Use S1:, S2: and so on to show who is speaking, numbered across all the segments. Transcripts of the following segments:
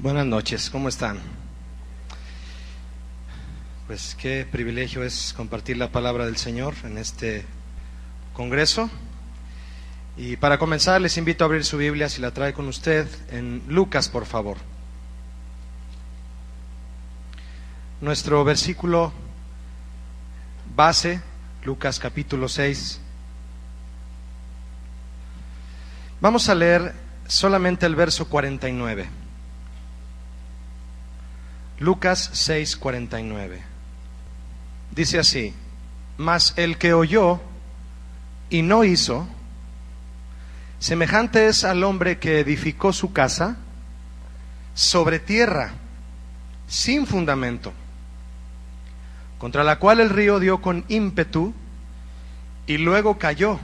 S1: Buenas noches, ¿cómo están? Pues qué privilegio es compartir la palabra del Señor en este congreso. Y para comenzar les invito a abrir su Biblia, si la trae con usted, en Lucas, por favor. Nuestro versículo base, Lucas capítulo 6. Vamos a leer solamente el verso 49. Lucas 6:49. Dice así: mas el que oyó y no hizo, semejante es al hombre que edificó su casa sobre tierra, sin fundamento, contra la cual el río dio con ímpetu, y luego cayó,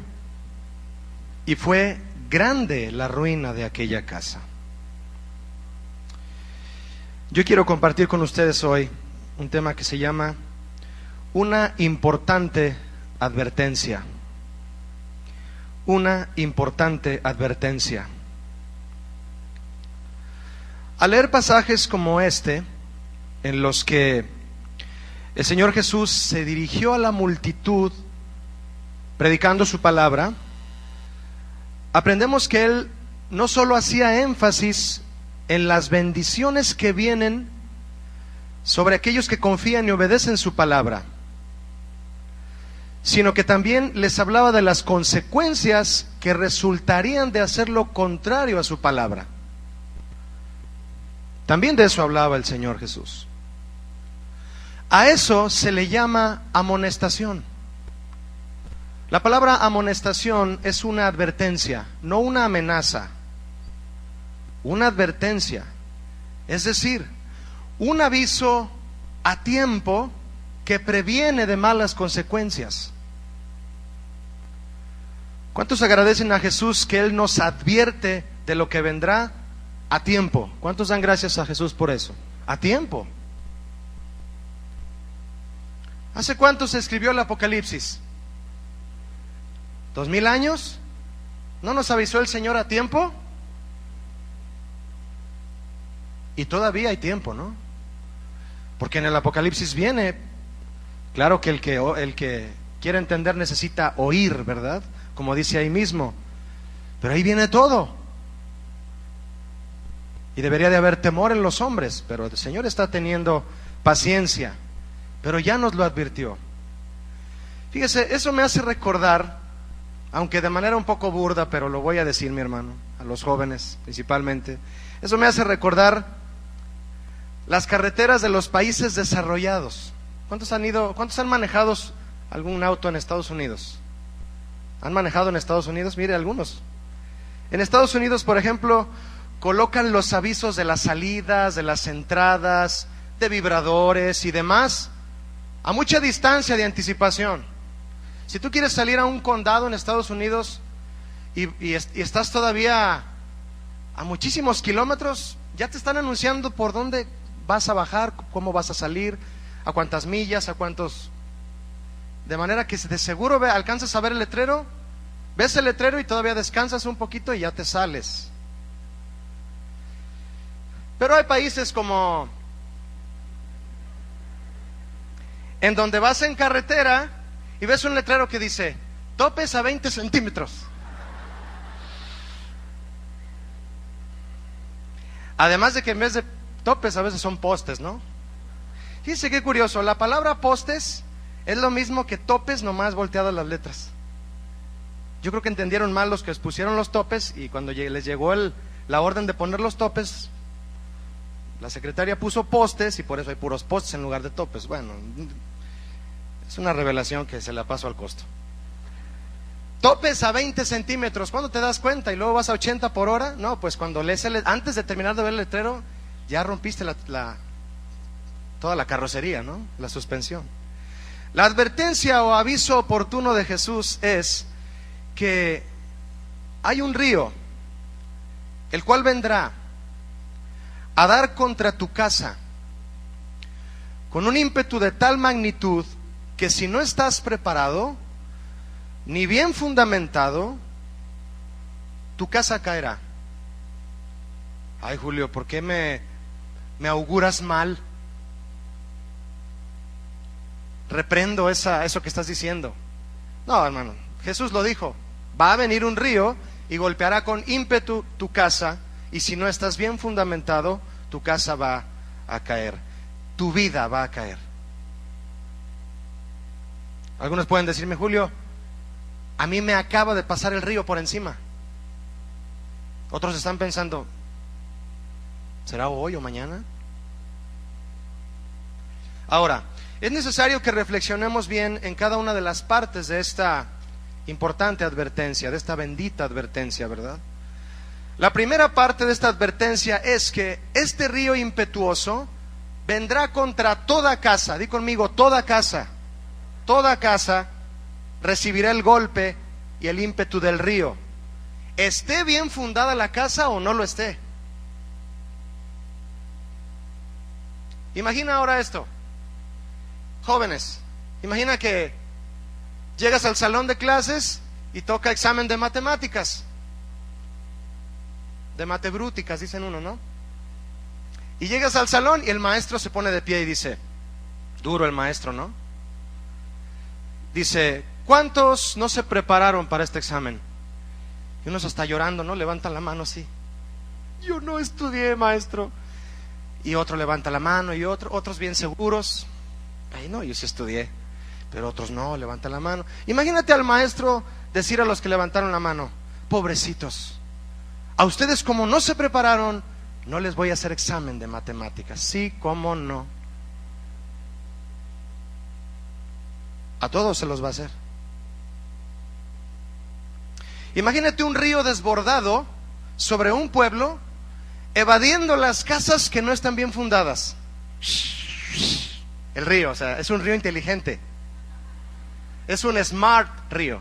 S1: y fue grande la ruina de aquella casa. Yo quiero compartir con ustedes hoy un tema que se llama una importante advertencia. Una importante advertencia. Al leer pasajes como este, en los que el Señor Jesús se dirigió a la multitud predicando su palabra, aprendemos que Él no solo hacía énfasis en las bendiciones que vienen sobre aquellos que confían y obedecen su palabra, sino que también les hablaba de las consecuencias que resultarían de hacer lo contrario a su palabra. También de eso hablaba el Señor Jesús. A eso se le llama amonestación. La palabra amonestación es una advertencia, no una amenaza. Una advertencia, es decir, un aviso a tiempo que previene de malas consecuencias. ¿Cuántos agradecen a Jesús que Él nos advierte de lo que vendrá a tiempo? ¿Cuántos dan gracias a Jesús por eso? A tiempo. ¿Hace cuánto se escribió el Apocalipsis? ¿2000 años? ¿No nos avisó el Señor a tiempo? Y todavía hay tiempo, ¿no? Porque en el Apocalipsis viene, claro que el que quiere entender necesita oír, ¿verdad? Como dice ahí mismo. Pero ahí viene todo. Y debería de haber temor en los hombres, pero el Señor está teniendo paciencia. Pero ya nos lo advirtió. Fíjese, eso me hace recordar, aunque de manera un poco burda, pero lo voy a decir, mi hermano, a los jóvenes principalmente. Eso me hace recordar las carreteras de los países desarrollados. ¿Cuántos han manejado algún auto en Estados Unidos? ¿Han manejado en Estados Unidos? Mire, algunos. En Estados Unidos, por ejemplo, colocan los avisos de las salidas, de las entradas, de vibradores y demás, a mucha distancia de anticipación. Si tú quieres salir a un condado en Estados Unidos y estás todavía a muchísimos kilómetros, ya te están anunciando por dónde vas a bajar, cómo vas a salir, a cuántas millas, a cuántos. De manera que de seguro alcanzas a ver el letrero, ves el letrero y todavía descansas un poquito y ya te sales. Pero hay países como en donde vas en carretera y ves un letrero que dice topes a 20 centímetros. Además de que en vez de topes a veces son postes, ¿no? Fíjense qué curioso, la palabra postes es lo mismo que topes, nomás volteadas las letras. Yo creo que entendieron mal los que pusieron los topes, y cuando les llegó la orden de poner los topes, la secretaria puso postes y por eso hay puros postes en lugar de topes. Bueno, es una revelación que se la paso al costo. Topes a 20 centímetros, ¿cuándo te das cuenta? Y luego vas a 80 por hora. No, pues cuando lees antes de terminar de ver el letrero, ya rompiste toda la carrocería, ¿no? La suspensión. La advertencia o aviso oportuno de Jesús es que hay un río, el cual vendrá a dar contra tu casa con un ímpetu de tal magnitud que si no estás preparado, ni bien fundamentado, tu casa caerá. Ay, Julio, ¿por qué me ¿Me auguras mal? Reprendo eso que estás diciendo. No, hermano, Jesús lo dijo. Va a venir un río y golpeará con ímpetu tu casa, y si no estás bien fundamentado, tu casa va a caer, tu vida va a caer. Algunos pueden decirme: Julio, a mí me acaba de pasar el río por encima. Otros están pensando: ¿será hoy o mañana? Ahora, es necesario que reflexionemos bien en cada una de las partes de esta importante advertencia, de esta bendita advertencia, ¿verdad? La primera parte de esta advertencia es que este río impetuoso vendrá contra toda casa. Di conmigo: toda casa. Toda casa recibirá el golpe y el ímpetu del río, esté bien fundada la casa o no lo esté. Imagina ahora esto, jóvenes, imagina que llegas al salón de clases y toca examen de matemáticas, de matebrúticas, dicen uno, ¿no? Y llegas al salón y el maestro se pone de pie y dice, duro el maestro, ¿no? Dice: ¿cuántos no se prepararon para este examen? Y unos hasta llorando, ¿no? Levantan la mano así: yo no estudié, maestro. Y otro levanta la mano, y otros bien seguros: ay, no, yo sí estudié. Pero otros no, levantan la mano. Imagínate al maestro decir a los que levantaron la mano: pobrecitos, a ustedes como no se prepararon, no les voy a hacer examen de matemáticas. Sí, cómo no. A todos se los va a hacer. Imagínate un río desbordado sobre un pueblo, evadiendo las casas que no están bien fundadas. El río, o sea, es un río inteligente. Es un smart río.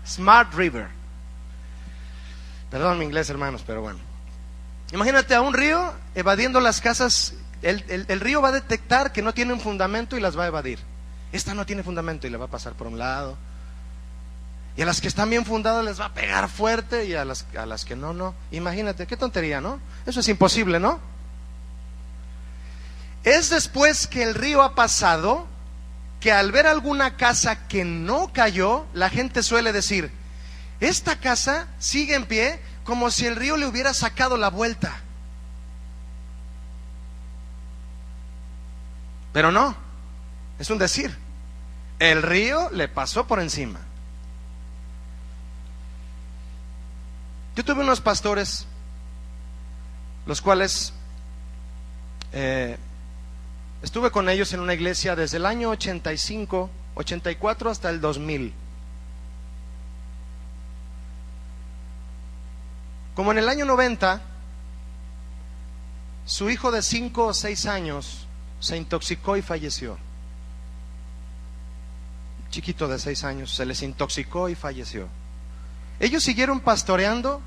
S1: Smart river. Perdón mi inglés, hermanos, pero bueno. Imagínate a un río evadiendo las casas. El río va a detectar que no tienen fundamento y las va a evadir. Esta no tiene fundamento y le va a pasar por un lado. Y a las que están bien fundadas les va a pegar fuerte, y a las que no, no. Imagínate, qué tontería, ¿no? Eso es imposible, ¿no? Es después que el río ha pasado que al ver alguna casa que no cayó, la gente suele decir: esta casa sigue en pie, como si el río le hubiera sacado la vuelta. Pero no, es un decir. El río le pasó por encima. Yo tuve unos pastores, los cuales estuve con ellos en una iglesia desde el año 85, 84 hasta el 2000. Como en el año 90, su hijo de 5 o 6 años se intoxicó y falleció. Chiquito de 6 años, se les intoxicó y falleció. Ellos siguieron pastoreando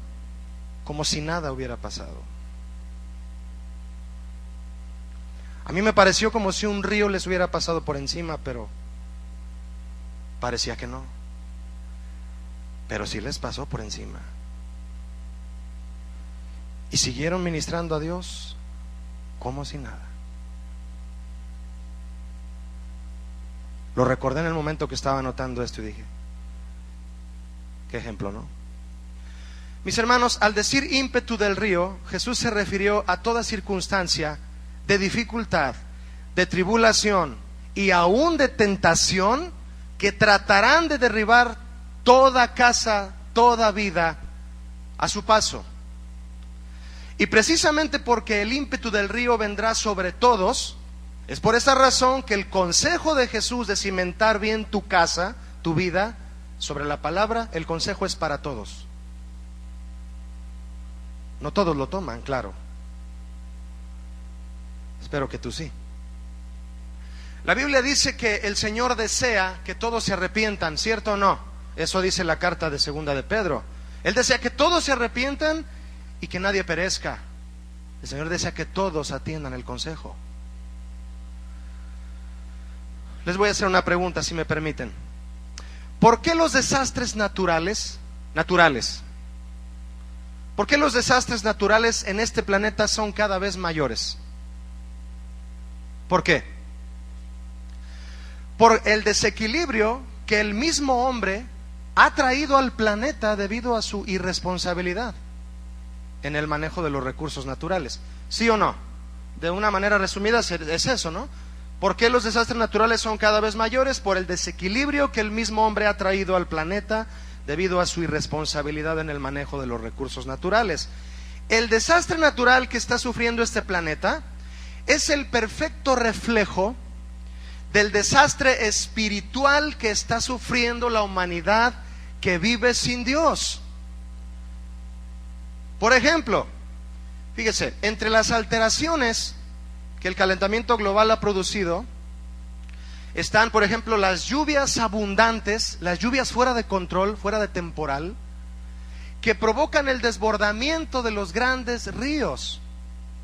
S1: como si nada hubiera pasado. A mí me pareció como si un río les hubiera pasado por encima, pero parecía que no. Pero sí les pasó por encima. Y siguieron ministrando a Dios como si nada. Lo recordé en el momento que estaba anotando esto y dije: qué ejemplo, ¿no? Mis hermanos, al decir ímpetu del río, Jesús se refirió a toda circunstancia de dificultad, de tribulación y aún de tentación que tratarán de derribar toda casa, toda vida a su paso. Y precisamente porque el ímpetu del río vendrá sobre todos, es por esa razón que el consejo de Jesús de cimentar bien tu casa, tu vida, sobre la palabra, el consejo es para todos. No todos lo toman, claro. Espero que tú sí. La Biblia dice que el Señor desea que todos se arrepientan, ¿cierto o no? Eso dice la carta de segunda de Pedro. Él desea que todos se arrepientan y que nadie perezca. El Señor desea que todos atiendan el consejo. Les voy a hacer una pregunta, si me permiten. ¿Por qué los desastres naturales? ¿Por qué los desastres naturales en este planeta son cada vez mayores? ¿Por qué? Por el desequilibrio que el mismo hombre ha traído al planeta debido a su irresponsabilidad en el manejo de los recursos naturales. ¿Sí o no? De una manera resumida es eso, ¿no? ¿Por qué los desastres naturales son cada vez mayores? Por el desequilibrio que el mismo hombre ha traído al planeta debido a su irresponsabilidad en el manejo de los recursos naturales. El desastre natural que está sufriendo este planeta es el perfecto reflejo del desastre espiritual que está sufriendo la humanidad que vive sin Dios. Por ejemplo, fíjese, entre las alteraciones que el calentamiento global ha producido están, por ejemplo, las lluvias abundantes, las lluvias fuera de control, fuera de temporal, que provocan el desbordamiento de los grandes ríos,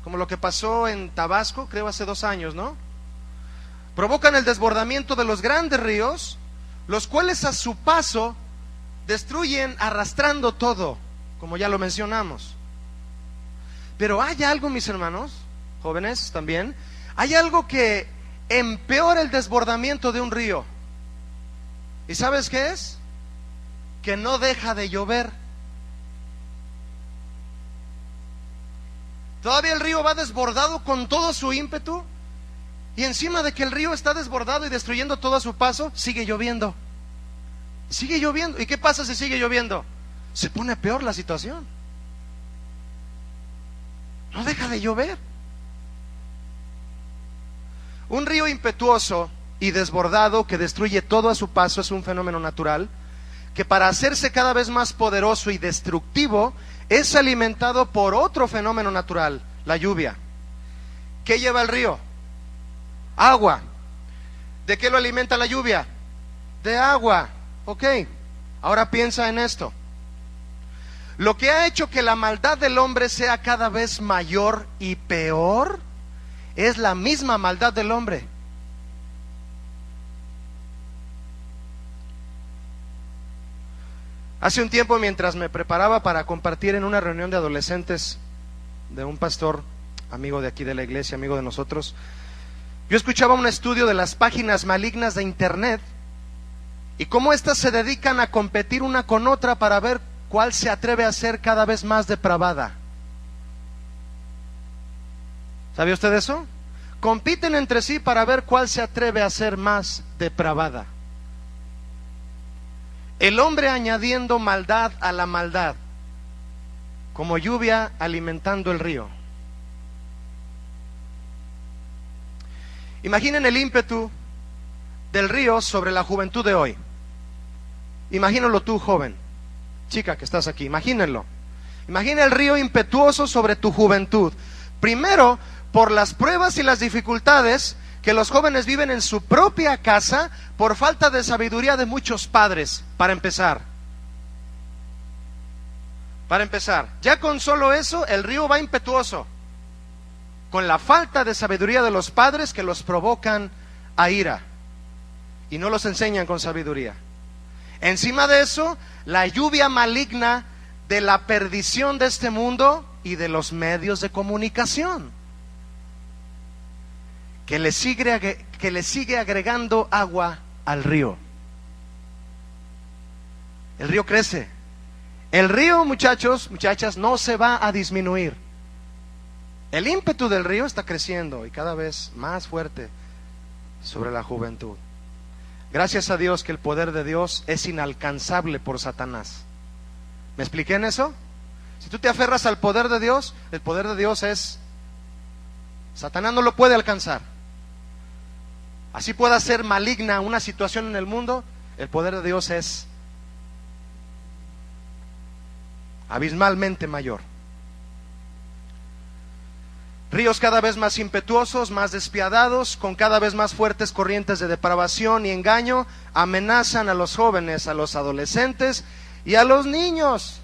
S1: como lo que pasó en Tabasco, creo hace 2 años, ¿no? Provocan el desbordamiento de los grandes ríos, los cuales a su paso destruyen arrastrando todo, como ya lo mencionamos. Pero hay algo, mis hermanos, jóvenes también, hay algo que empeora el desbordamiento de un río. ¿Y sabes qué es? Que no deja de llover. Todavía el río va desbordado con todo su ímpetu, y encima de que el río está desbordado y destruyendo todo a su paso, sigue lloviendo. Sigue lloviendo. ¿Y qué pasa si sigue lloviendo? Se pone peor la situación. No deja de llover. Un río impetuoso y desbordado que destruye todo a su paso es un fenómeno natural que, para hacerse cada vez más poderoso y destructivo, es alimentado por otro fenómeno natural, la lluvia. ¿Qué lleva el río? Agua. ¿De qué lo alimenta la lluvia? De agua. Ok, ahora piensa en esto. Lo que ha hecho que la maldad del hombre sea cada vez mayor y peor es la misma maldad del hombre. Hace un tiempo, mientras me preparaba para compartir en una reunión de adolescentes de un pastor, amigo de aquí de la iglesia, amigo de nosotros, yo escuchaba un estudio de las páginas malignas de internet y cómo éstas se dedican a competir una con otra para ver cuál se atreve a ser cada vez más depravada. ¿Sabe usted eso? Compiten entre sí para ver cuál se atreve a ser más depravada. El hombre añadiendo maldad a la maldad, como lluvia alimentando el río. Imaginen el ímpetu del río sobre la juventud de hoy. Imagínalo tú, joven, chica que estás aquí, imagínenlo. Imagina el río impetuoso sobre tu juventud. Primero, por las pruebas y las dificultades que los jóvenes viven en su propia casa por falta de sabiduría de muchos padres, para empezar. Ya con solo eso, el río va impetuoso, con la falta de sabiduría de los padres que los provocan a ira y no los enseñan con sabiduría. Encima de eso, la lluvia maligna de la perdición de este mundo y de los medios de comunicación, que le sigue agregando agua al río. El río crece. El río, muchachos, muchachas, no se va a disminuir. El ímpetu del río está creciendo y cada vez más fuerte sobre la juventud. Gracias a Dios que el poder de Dios es inalcanzable por Satanás. ¿Me expliqué en eso? Si tú te aferras al poder de Dios, el poder de Dios es... Satanás no lo puede alcanzar. Así pueda ser maligna una situación en el mundo, el poder de Dios es abismalmente mayor. Ríos cada vez más impetuosos, más despiadados, con cada vez más fuertes corrientes de depravación y engaño, amenazan a los jóvenes, a los adolescentes y a los niños.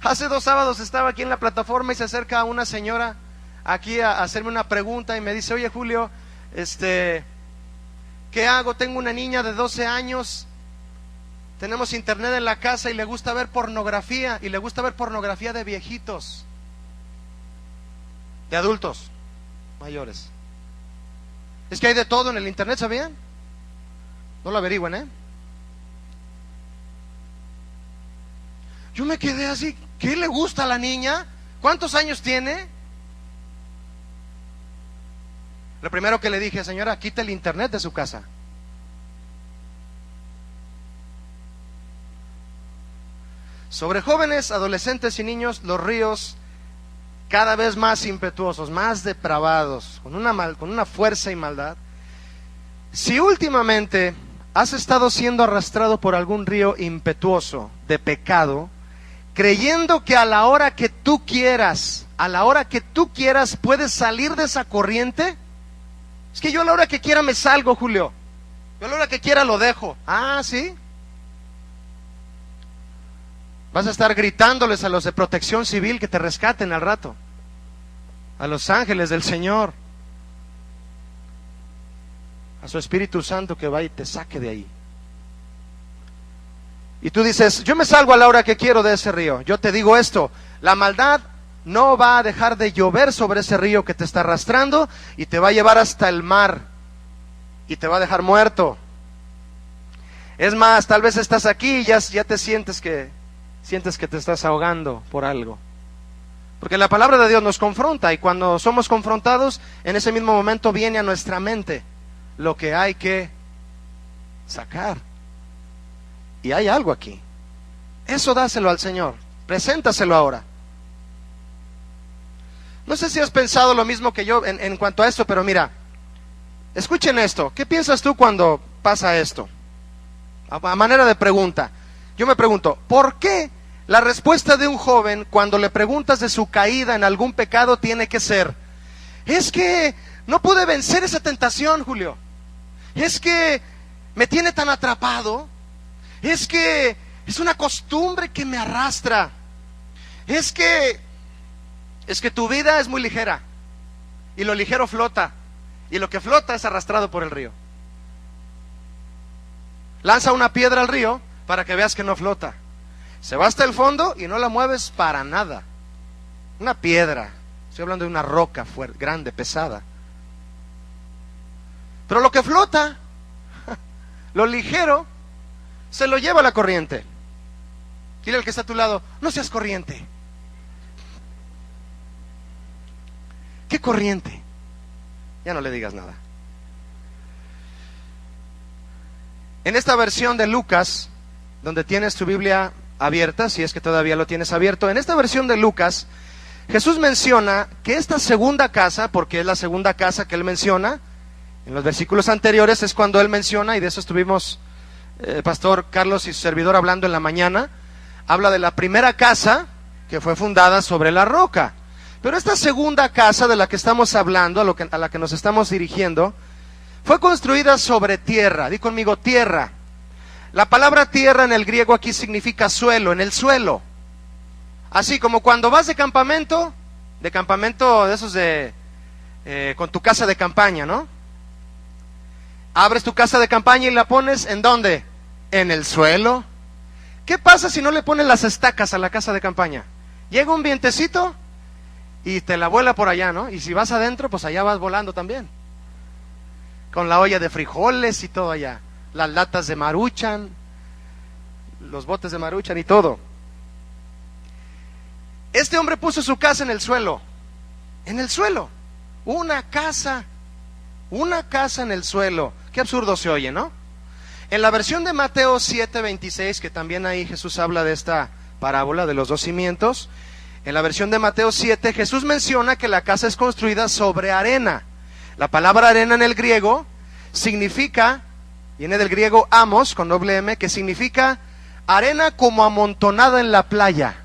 S1: Hace 2 sábados estaba aquí en la plataforma y se acerca una señora aquí a hacerme una pregunta y me dice: oye, Julio, ¿qué hago? Tengo una niña de 12 años, tenemos internet en la casa y le gusta ver pornografía, y le gusta ver pornografía de viejitos, de adultos mayores. Es que hay de todo en el internet, ¿sabían? No lo averigüen, ¿eh? Yo me quedé así, ¿qué le gusta a la niña? ¿Cuántos años tiene? Lo primero que le dije, señora, quita el internet de su casa. Sobre jóvenes, adolescentes y niños, los ríos cada vez más impetuosos, más depravados, con una fuerza y maldad. Si últimamente has estado siendo arrastrado por algún río impetuoso de pecado, creyendo que a la hora que tú quieras puedes salir de esa corriente, es que yo a la hora que quiera me salgo, Julio, yo a la hora que quiera lo dejo. Ah, ¿sí? Vas a estar gritándoles a los de Protección Civil que te rescaten al rato, a los ángeles del Señor, a su Espíritu Santo que va y te saque de ahí. Y tú dices, yo me salgo a la hora que quiero de ese río. Yo te digo esto, la maldad no va a dejar de llover sobre ese río que te está arrastrando y te va a llevar hasta el mar y te va a dejar muerto. Es más, tal vez estás aquí y ya te sientes que te estás ahogando por algo. Porque la palabra de Dios nos confronta, y cuando somos confrontados, en ese mismo momento viene a nuestra mente lo que hay que sacar. Y hay algo aquí. Eso dáselo al Señor, preséntaselo ahora. No sé si has pensado lo mismo que yo en cuanto a esto, pero mira, escuchen esto. ¿Qué piensas tú cuando pasa esto? A manera de pregunta, yo me pregunto, ¿por qué la respuesta de un joven cuando le preguntas de su caída en algún pecado tiene que ser: es que no pude vencer esa tentación, Julio, es que me tiene tan atrapado, es que es una costumbre que me arrastra, es que tu vida es muy ligera y lo ligero flota y lo que flota es arrastrado por el río? Lanza una piedra al río para que veas que no flota. Se va hasta el fondo y no la mueves para nada. Una piedra, estoy hablando de una roca fuerte, grande, pesada. Pero lo que flota, lo ligero, se lo lleva la corriente. Dile al que está a tu lado, no seas corriente. ¿Qué corriente? Ya no le digas nada. En esta versión de Lucas, donde tienes tu Biblia abierta, si es que todavía lo tienes abierto, en esta versión de Lucas, Jesús menciona que esta segunda casa, porque es la segunda casa que él menciona, en los versículos anteriores es cuando él menciona, y de eso estuvimos el pastor Carlos y su servidor hablando en la mañana, habla de la primera casa que fue fundada sobre la roca. Pero esta segunda casa de la que estamos hablando, a la que nos estamos dirigiendo, fue construida sobre tierra. Di conmigo, tierra. La palabra tierra en el griego aquí significa suelo, en el suelo. Así como cuando vas de campamento de esos con tu casa de campaña, ¿no? Abres tu casa de campaña y la pones ¿en dónde? En el suelo. ¿Qué pasa si no le pones las estacas a la casa de campaña? Llega un vientecito y te la vuela por allá, ¿no? Y si vas adentro, pues allá vas volando también. Con la olla de frijoles y todo allá. Las latas de Maruchan, los botes de Maruchan y todo. Este hombre puso su casa en el suelo. En el suelo. Una casa en el suelo. Qué absurdo se oye, ¿no? En la versión de Mateo 7:26, que también ahí Jesús habla de esta parábola de los dos cimientos, en la versión de Mateo 7, Jesús menciona que la casa es construida sobre arena. La palabra arena en el griego viene del griego amos, con doble M, que significa arena como amontonada en la playa.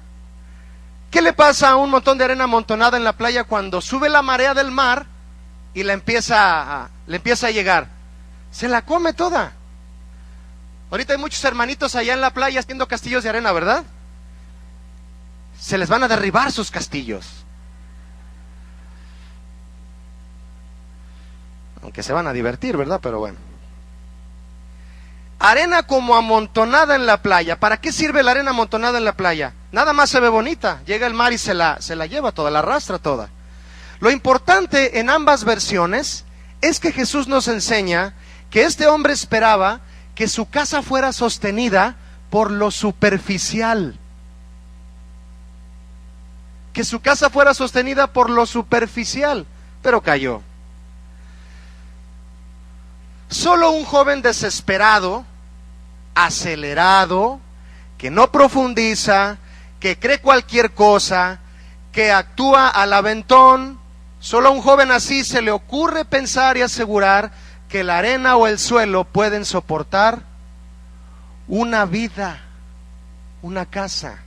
S1: ¿Qué le pasa a un montón de arena amontonada en la playa cuando sube la marea del mar y le empieza a llegar? Se la come toda. Ahorita hay muchos hermanitos allá en la playa haciendo castillos de arena, ¿verdad? Se les van a derribar sus castillos. Aunque se van a divertir, ¿verdad? Pero bueno. Arena como amontonada en la playa. ¿Para qué sirve la arena amontonada en la playa? Nada más se ve bonita. Llega el mar y se la lleva toda, la arrastra toda. Lo importante en ambas versiones es que Jesús nos enseña que este hombre esperaba que su casa fuera sostenida por lo superficial. Que su casa fuera sostenida por lo superficial, pero cayó. Solo un joven desesperado, acelerado, que no profundiza, que cree cualquier cosa, que actúa al aventón, solo a un joven así se le ocurre pensar y asegurar que la arena o el suelo pueden soportar una vida, una casa.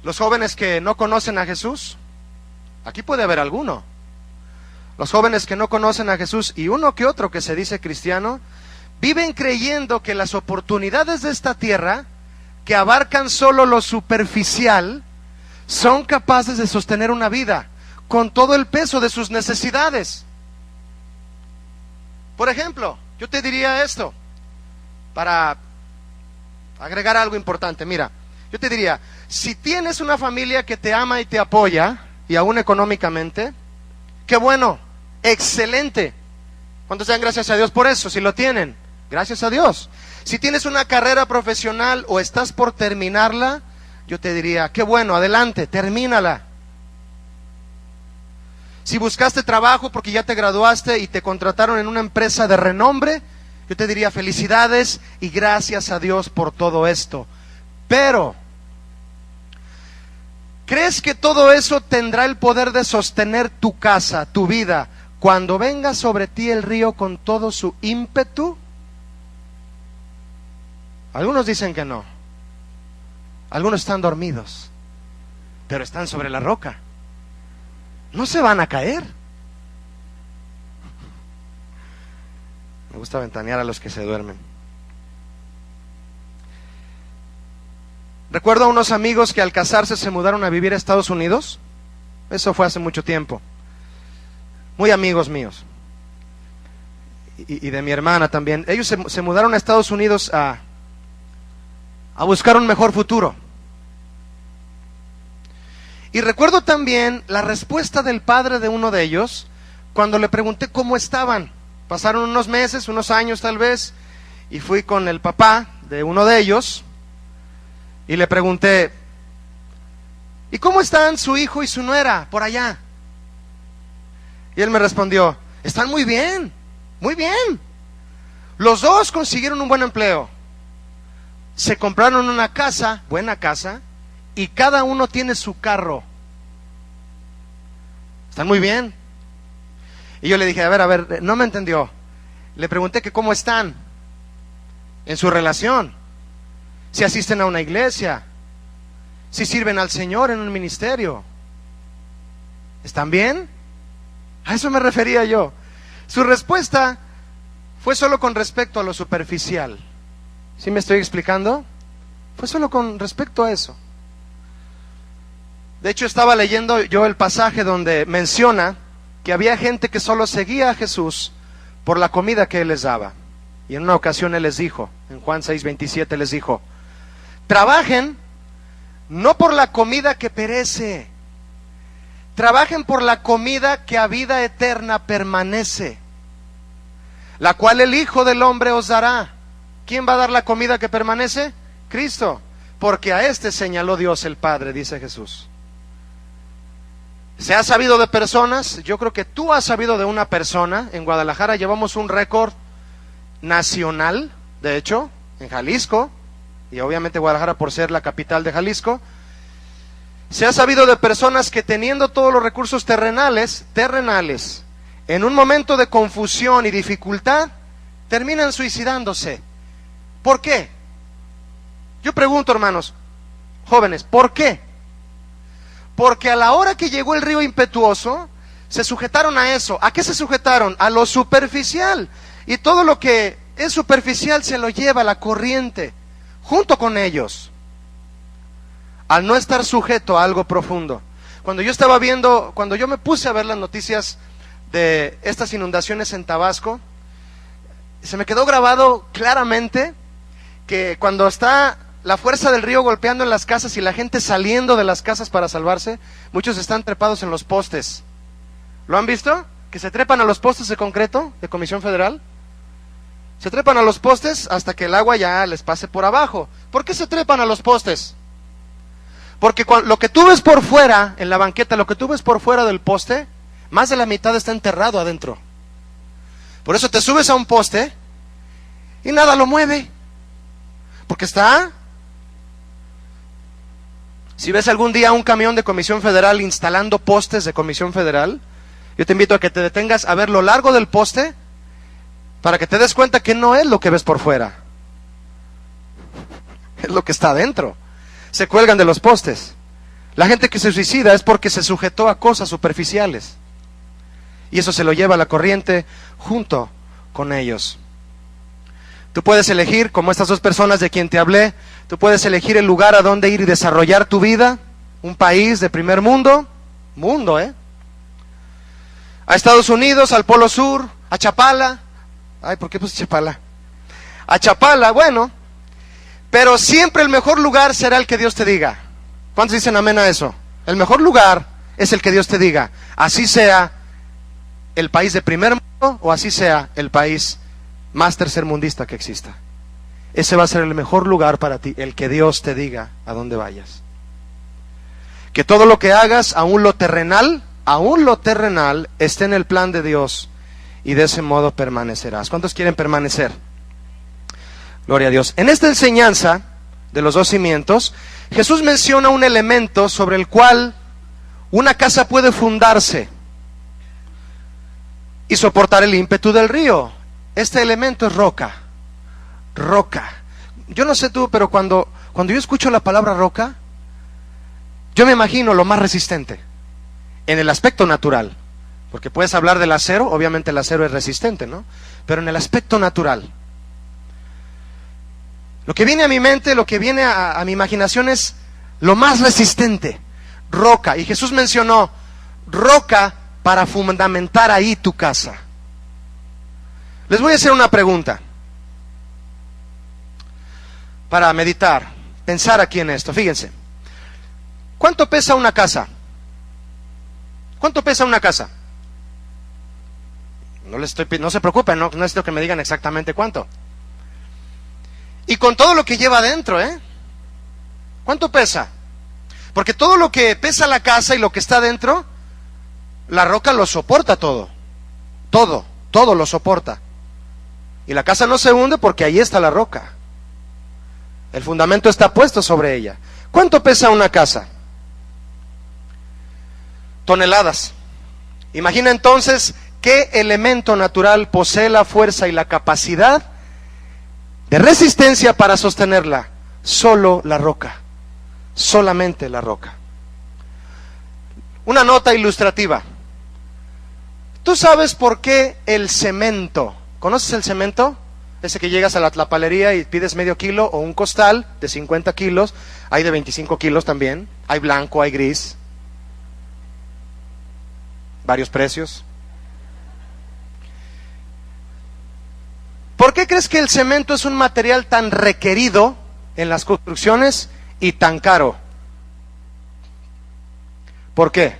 S1: Los jóvenes que no conocen a Jesús, aquí puede haber alguno. Los jóvenes que no conocen a Jesús y uno que otro que se dice cristiano, viven creyendo que las oportunidades de esta tierra, que abarcan solo lo superficial, son capaces de sostener una vida con todo el peso de sus necesidades. Por ejemplo, yo te diría esto, para agregar algo importante. Mira, yo te diría, si tienes una familia que te ama y te apoya, y aún económicamente, qué bueno, excelente. ¿Cuántos dan gracias a Dios por eso? Si lo tienen, gracias a Dios. Si tienes una carrera profesional o estás por terminarla, yo te diría, qué bueno, adelante, termínala. Si buscaste trabajo porque ya te graduaste y te contrataron en una empresa de renombre, yo te diría felicidades y gracias a Dios por todo esto. Pero, ¿crees que todo eso tendrá el poder de sostener tu casa, tu vida, cuando venga sobre ti el río con todo su ímpetu? Algunos dicen que no. Algunos están dormidos, pero están sobre la roca. No se van a caer. Me gusta ventanear a los que se duermen. Recuerdo a unos amigos que al casarse se mudaron a vivir a Estados Unidos. Eso fue hace mucho tiempo. Muy amigos míos. Y de mi hermana también. Ellos se mudaron a Estados Unidos a buscar un mejor futuro. Y recuerdo también la respuesta del padre de uno de ellos cuando le pregunté cómo estaban. Pasaron unos meses, unos años tal vez, y fui con el papá de uno de ellos y le pregunté, ¿y cómo están su hijo y su nuera por allá? Y él me respondió, están muy bien, muy bien. Los dos consiguieron un buen empleo. Se compraron una casa, buena casa, y cada uno tiene su carro. Están muy bien. Y yo le dije, a ver, no me entendió. Le pregunté que cómo están en su relación, si asisten a una iglesia, si sirven al Señor en un ministerio. ¿Están bien? A eso me refería yo. Su respuesta fue solo con respecto a lo superficial. ¿Sí me estoy explicando? Fue solo con respecto a eso. De hecho, estaba leyendo yo el pasaje donde menciona que había gente que solo seguía a Jesús por la comida que Él les daba. Y en una ocasión Él les dijo, en Juan 6:27 les dijo, trabajen no por la comida que perece, trabajen por la comida que a vida eterna permanece, la cual el Hijo del Hombre os dará. ¿Quién va a dar la comida que permanece? Cristo, porque a este señaló Dios el Padre, dice Jesús. Se ha sabido de personas, yo creo que tú has sabido de una persona. En Guadalajara llevamos un récord nacional, de hecho, en Jalisco, y obviamente Guadalajara por ser la capital de Jalisco. Se ha sabido de personas que teniendo todos los recursos terrenales, en un momento de confusión y dificultad, terminan suicidándose. ¿Por qué? Yo pregunto, hermanos, jóvenes, ¿por qué? Porque a la hora que llegó el río impetuoso, se sujetaron a eso. ¿A qué se sujetaron? A lo superficial. Y todo lo que es superficial se lo lleva la corriente, junto con ellos, al no estar sujeto a algo profundo. Cuando yo me puse a ver las noticias de estas inundaciones en Tabasco, se me quedó grabado claramente que cuando está la fuerza del río golpeando en las casas y la gente saliendo de las casas para salvarse, muchos están trepados en los postes, ¿Lo han visto? Que se trepan a los postes de concreto de Comisión Federal. Se trepan a los postes hasta que el agua ya les pase por abajo. ¿Por qué se trepan a los postes? Porque lo que tú ves por fuera, en la banqueta, lo que tú ves por fuera del poste, más de la mitad está enterrado adentro. Por eso te subes a un poste y nada lo mueve. Porque está... Si ves algún día un camión de Comisión Federal instalando postes de Comisión Federal, yo te invito a que te detengas a ver lo largo del poste para que te des cuenta que no es lo que ves por fuera. Es lo que está adentro. Se cuelgan de los postes. La gente que se suicida es porque se sujetó a cosas superficiales. Y eso se lo lleva la corriente junto con ellos. Tú puedes elegir, como estas dos personas de quien te hablé, tú puedes elegir el lugar a donde ir y desarrollar tu vida. Un país de primer mundo, a Estados Unidos, al Polo Sur, a Chapala. Ay, ¿por qué puse Chapala? A Chapala, bueno, pero siempre el mejor lugar será el que Dios te diga. ¿Cuántos dicen amén a eso? El mejor lugar es el que Dios te diga. Así sea el país de primer mundo o así sea el país más tercermundista que exista. Ese va a ser el mejor lugar para ti, el que Dios te diga a dónde vayas. Que todo lo que hagas, aún lo terrenal, esté en el plan de Dios y de ese modo permanecerás. ¿Cuántos quieren permanecer? Gloria a Dios. En esta enseñanza de los dos cimientos, Jesús menciona un elemento sobre el cual una casa puede fundarse y soportar el ímpetu del río. Este elemento es roca. Roca. Yo no sé tú, pero cuando yo escucho la palabra roca, yo me imagino lo más resistente, en el aspecto natural. Porque puedes hablar del acero, obviamente el acero es resistente, ¿no? Pero en el aspecto natural. Lo que viene a mi mente, lo que viene a mi imaginación es lo más resistente, roca. Y Jesús mencionó roca para fundamentar ahí tu casa. Les voy a hacer una pregunta para meditar, pensar aquí en esto. Fíjense, ¿cuánto pesa una casa? ¿Cuánto pesa una casa? No se preocupen, no necesito que me digan exactamente cuánto. Y con todo lo que lleva adentro, ¿cuánto pesa? Porque todo lo que pesa la casa y lo que está adentro, la roca lo soporta todo. Todo lo soporta. Y la casa no se hunde porque ahí está la roca. El fundamento está puesto sobre ella. ¿Cuánto pesa una casa? Toneladas. Imagina entonces qué elemento natural posee la fuerza y la capacidad de resistencia para sostenerla. Solo la roca. Solamente la roca. Una nota ilustrativa. ¿Tú sabes por qué el cemento? ¿Conoces el cemento? Ese que llegas a la tlapalería y pides medio kilo o un costal de 50 kilos. Hay de 25 kilos también. Hay blanco, hay gris. Varios precios. ¿Por qué crees que el cemento es un material tan requerido en las construcciones y tan caro? ¿Por qué?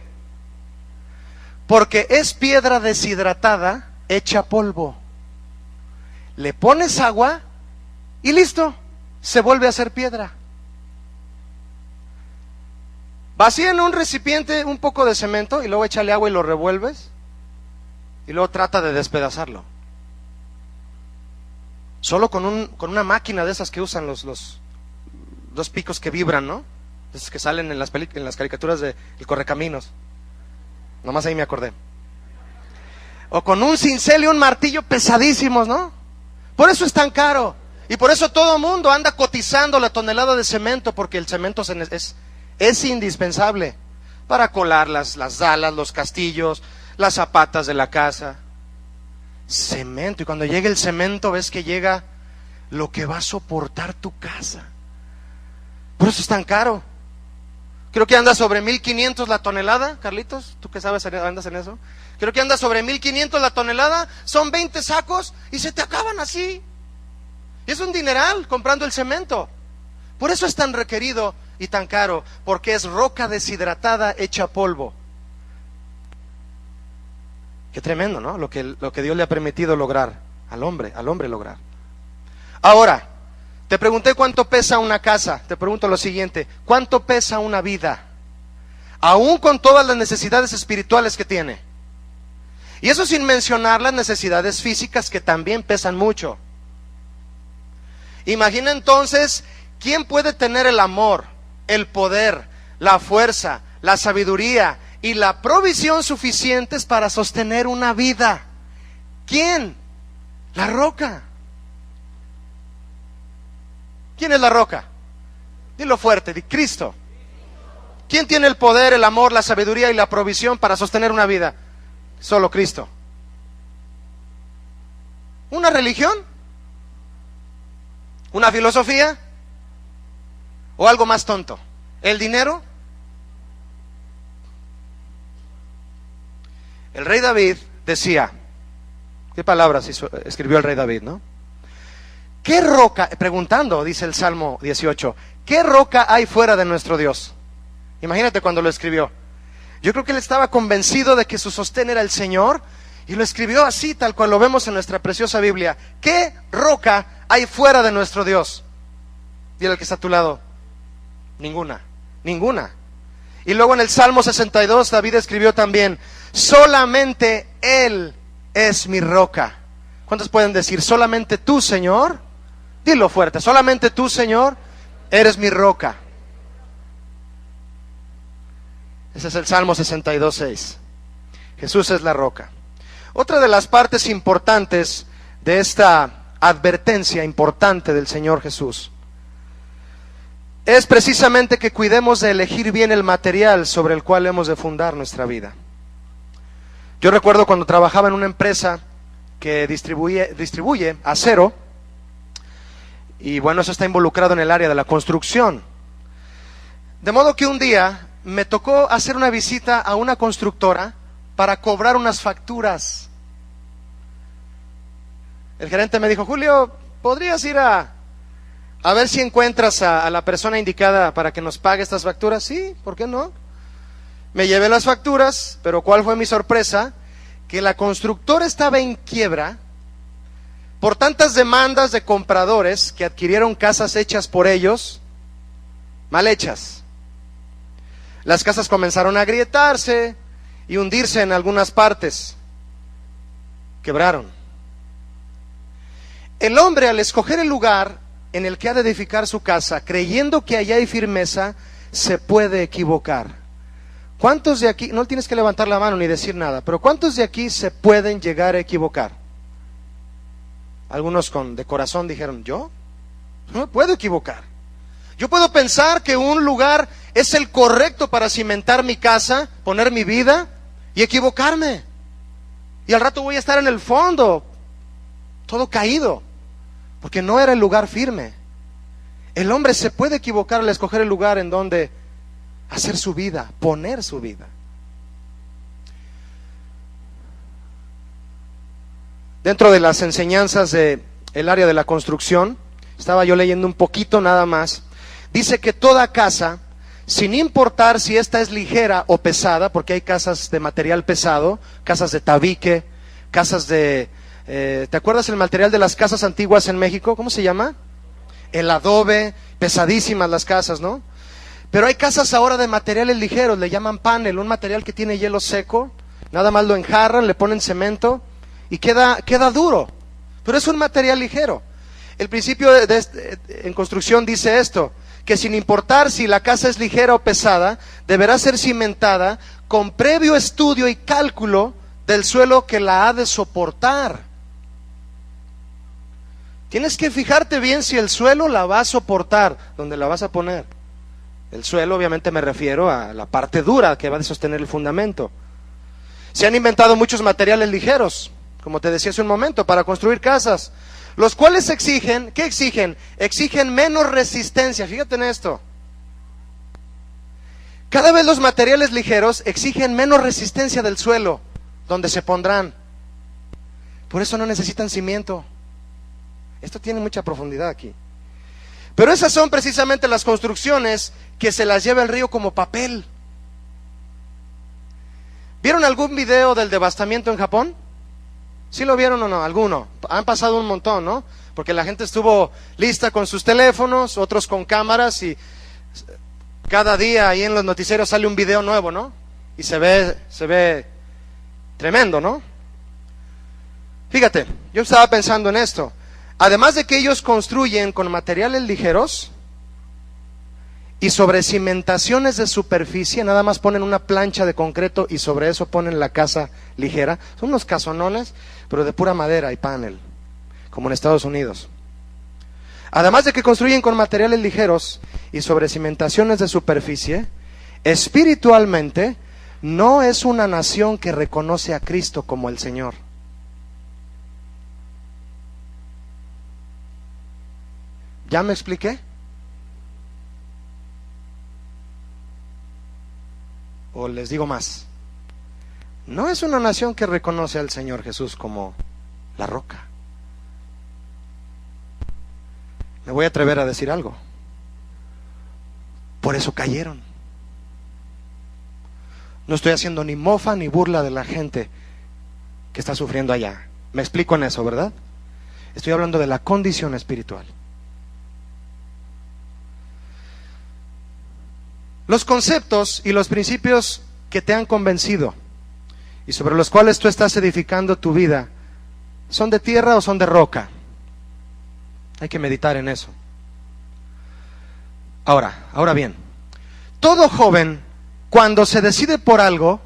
S1: Porque es piedra deshidratada hecha polvo. Le pones agua y listo, se vuelve a hacer piedra. Vacía en un recipiente un poco de cemento y luego échale agua y lo revuelves y luego trata de despedazarlo. Solo con una máquina de esas que usan los dos picos que vibran, ¿no? Esos que salen en las caricaturas de El Correcaminos. Nomás ahí me acordé. O con un cincel y un martillo pesadísimos, ¿no? Por eso es tan caro. Y por eso todo el mundo anda cotizando la tonelada de cemento, porque el cemento es indispensable para colar las dalas, los castillos, las zapatas de la casa. Cemento. Y cuando llega el cemento, ves que llega lo que va a soportar tu casa. Por eso es tan caro. Creo que anda sobre 1,500 la tonelada, Carlitos, tú que sabes, andas en eso. Creo que anda sobre 1,500 la tonelada, son 20 sacos y se te acaban así. Y es un dineral comprando el cemento. Por eso es tan requerido y tan caro, porque es roca deshidratada hecha polvo. Qué tremendo, ¿no? Lo que Dios le ha permitido lograr al hombre lograr. Ahora, te pregunté cuánto pesa una casa. Te pregunto lo siguiente: ¿cuánto pesa una vida? Aún con todas las necesidades espirituales que tiene. Y eso sin mencionar las necesidades físicas, que también pesan mucho. Imagina entonces, ¿quién puede tener el amor, el poder, la fuerza, la sabiduría y la provisión suficientes para sostener una vida? ¿Quién? La roca. ¿Quién es la roca? Dilo fuerte, di Cristo. ¿Quién tiene el poder, el amor, la sabiduría y la provisión para sostener una vida? Solo Cristo. ¿Una religión? ¿Una filosofía? ¿O algo más tonto? ¿El dinero? El rey David decía, ¿qué palabras escribió el rey David, no? ¿Qué roca, preguntando, dice el Salmo 18, qué roca hay fuera de nuestro Dios? Imagínate cuando lo escribió. Yo creo que él estaba convencido de que su sostén era el Señor, y lo escribió así, tal cual lo vemos en nuestra preciosa Biblia. ¿Qué roca hay fuera de nuestro Dios? Dile al que está a tu lado: ninguna, ninguna. Y luego en el Salmo 62 David escribió también: solamente Él es mi roca. ¿Cuántos pueden decir: solamente tú, Señor? Dilo fuerte: solamente tú, Señor, eres mi roca. Ese es el Salmo 62:6. Jesús es la roca. Otra de las partes importantes de esta advertencia importante del Señor Jesús es precisamente que cuidemos de elegir bien el material sobre el cual hemos de fundar nuestra vida. Yo recuerdo cuando trabajaba en una empresa que distribuye acero, y bueno, eso está involucrado en el área de la construcción. De modo que un día me tocó hacer una visita a una constructora para cobrar unas facturas. El gerente me dijo: Julio, ¿podrías ir a ver si encuentras a la persona indicada para que nos pague estas facturas? Sí, ¿por qué no? Me llevé las facturas, pero ¿cuál fue mi sorpresa? Que la constructora estaba en quiebra por tantas demandas de compradores que adquirieron casas hechas por ellos, mal hechas. Las casas comenzaron a agrietarse y hundirse en algunas partes. Quebraron. El hombre, al escoger el lugar en el que ha de edificar su casa, creyendo que allá hay firmeza, se puede equivocar. ¿Cuántos de aquí, no tienes que levantar la mano ni decir nada, pero cuántos de aquí se pueden llegar a equivocar? Algunos de corazón dijeron: ¿yo? No me puedo equivocar. Yo puedo pensar que un lugar es el correcto para cimentar mi casa, poner mi vida, y equivocarme. Y al rato voy a estar en el fondo, todo caído, porque no era el lugar firme. El hombre se puede equivocar al escoger el lugar en donde hacer su vida, poner su vida. Dentro de las enseñanzas del área de la construcción, estaba yo leyendo un poquito nada más. Dice que toda casa, sin importar si esta es ligera o pesada, porque hay casas de material pesado, casas de tabique, casas de... ¿te acuerdas el material de las casas antiguas en México? ¿Cómo se llama? El adobe, pesadísimas las casas, ¿no? Pero hay casas ahora de materiales ligeros, le llaman panel, un material que tiene hielo seco, nada más lo enjarran, le ponen cemento y queda duro, pero es un material ligero. El principio en construcción dice esto, que sin importar si la casa es ligera o pesada, deberá ser cimentada con previo estudio y cálculo del suelo que la ha de soportar. Tienes que fijarte bien si el suelo la va a soportar, donde la vas a poner. El suelo, obviamente me refiero a la parte dura que va a sostener el fundamento. Se han inventado muchos materiales ligeros, como te decía hace un momento, para construir casas, los cuales exigen, ¿qué exigen? Exigen menos resistencia. Fíjate en esto. Cada vez los materiales ligeros exigen menos resistencia del suelo donde se pondrán. Por eso no necesitan cimiento. Esto tiene mucha profundidad aquí. Pero esas son precisamente las construcciones que se las lleva el río como papel. ¿Vieron algún video del devastamiento en Japón? ¿Sí lo vieron o no? Alguno. Han pasado un montón, ¿no? Porque la gente estuvo lista con sus teléfonos, otros con cámaras, y cada día ahí en los noticieros sale un video nuevo, ¿no? Y se ve tremendo, ¿no? Fíjate, yo estaba pensando en esto. Además de que ellos construyen con materiales ligeros y sobre cimentaciones de superficie, nada más ponen una plancha de concreto y sobre eso ponen la casa ligera. Son unos casonones, pero de pura madera y panel, como en Estados Unidos. Además de que construyen con materiales ligeros y sobre cimentaciones de superficie, espiritualmente no es una nación que reconoce a Cristo como el Señor. ¿Ya me expliqué? O les digo más. No es una nación que reconoce al Señor Jesús como la roca. Me voy a atrever a decir algo. Por eso cayeron. No estoy haciendo ni mofa ni burla de la gente que está sufriendo allá. Me explico en eso, ¿verdad? Estoy hablando de la condición espiritual. Los conceptos y los principios que te han convencido y sobre los cuales tú estás edificando tu vida, ¿son de tierra o son de roca? Hay que meditar en eso. Ahora bien, todo joven, cuando se decide por algo,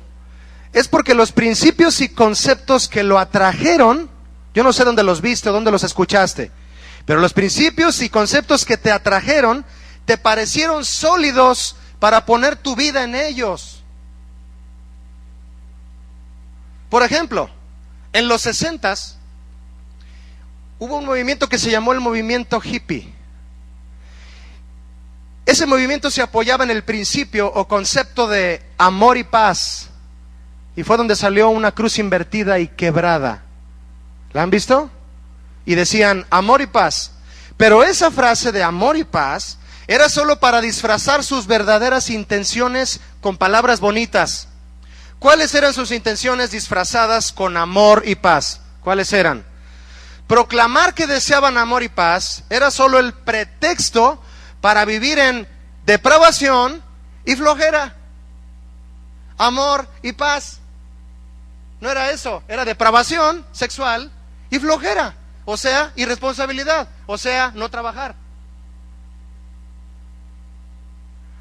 S1: es porque los principios y conceptos que lo atrajeron, yo no sé dónde los viste o dónde los escuchaste, pero los principios y conceptos que te atrajeron, te parecieron sólidos para poner tu vida en ellos. Por ejemplo, en los 60s hubo un movimiento que se llamó el movimiento hippie. Ese movimiento se apoyaba en el principio o concepto de amor y paz, y fue donde salió una cruz invertida y quebrada. ¿La han visto? Y decían amor y paz, pero esa frase de amor y paz era solo para disfrazar sus verdaderas intenciones con palabras bonitas. ¿Cuáles eran sus intenciones disfrazadas con amor y paz? ¿Cuáles eran? Proclamar que deseaban amor y paz era solo el pretexto para vivir en depravación y flojera. Amor y paz. No era eso, era depravación sexual y flojera. O sea, irresponsabilidad. O sea, no trabajar.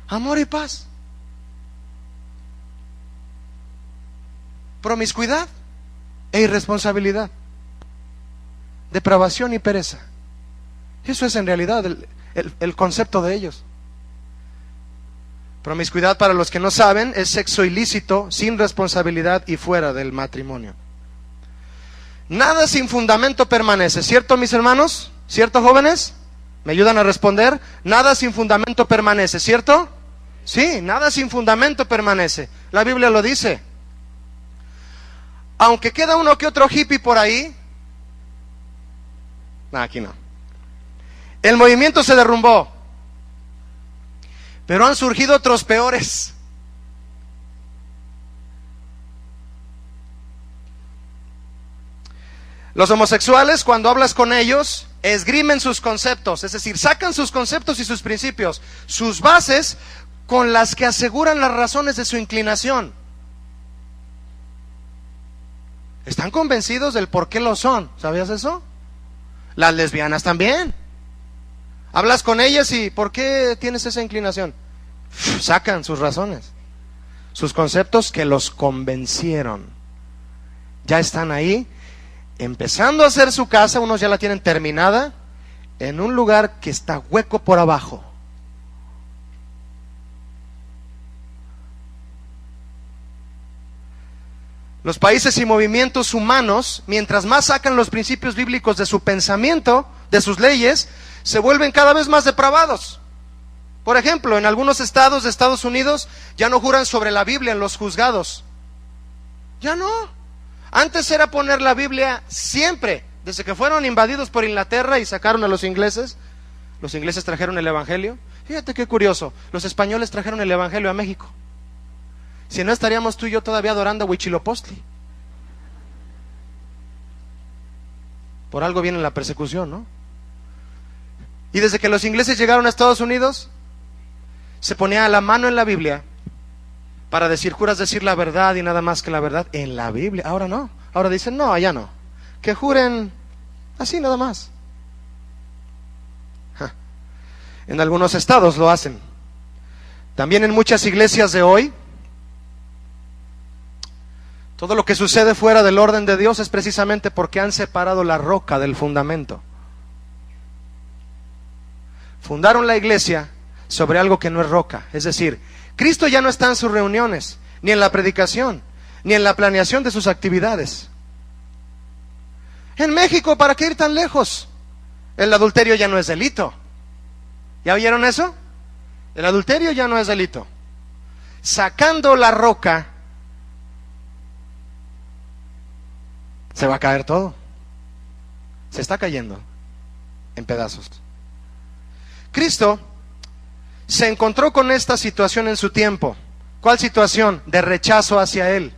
S1: Amor y paz. Promiscuidad e irresponsabilidad. Depravación y pereza. Eso es en realidad el concepto de ellos. Promiscuidad, para los que no saben, es sexo ilícito, sin responsabilidad y fuera del matrimonio. Nada sin fundamento permanece, ¿cierto, mis hermanos? ¿Cierto, jóvenes? ¿Me ayudan a responder? Nada sin fundamento permanece, ¿cierto? Sí, nada sin fundamento permanece. La Biblia lo dice. Aunque queda uno que otro hippie por ahí, no, aquí no. El movimiento se derrumbó, pero han surgido otros peores. Los homosexuales, cuando hablas con ellos, esgrimen sus conceptos, es decir, sacan sus conceptos y sus principios, sus bases con las que aseguran las razones de su inclinación. Están convencidos del por qué lo son. ¿Sabías eso? Las lesbianas también. Hablas con ellas y ¿por qué tienes esa inclinación? Sacan sus razones, sus conceptos que los convencieron. Ya están ahí, empezando a hacer su casa. Unos ya la tienen terminada, en un lugar que está hueco por abajo. Los países y movimientos humanos, mientras más sacan los principios bíblicos de su pensamiento, de sus leyes, se vuelven cada vez más depravados. Por ejemplo, en algunos estados de Estados Unidos ya no juran sobre la Biblia en los juzgados. Ya no. Antes era poner la Biblia siempre. Desde que fueron invadidos por Inglaterra y sacaron a los ingleses trajeron el Evangelio. Fíjate qué curioso, los españoles trajeron el Evangelio a México. Si no, estaríamos tú y yo todavía adorando a Huitzilopochtli. Por algo viene la persecución, ¿no? Y desde que los ingleses llegaron a Estados Unidos, se ponía la mano en la Biblia para decir, juras decir la verdad y nada más que la verdad en la Biblia. Ahora no, ahora dicen, no, allá no, que juren así nada más. En algunos estados lo hacen. También en muchas iglesias de hoy, todo lo que sucede fuera del orden de Dios es precisamente porque han separado la roca del fundamento. Fundaron la iglesia sobre algo que no es roca. Es decir, Cristo ya no está en sus reuniones, ni en la predicación, ni en la planeación de sus actividades. En México, ¿para qué ir tan lejos? El adulterio ya no es delito. ¿Ya oyeron eso? El adulterio ya no es delito. Sacando la roca, se va a caer todo. Se está cayendo en pedazos. Cristo se encontró con esta situación en su tiempo. ¿Cuál situación? De rechazo hacia Él.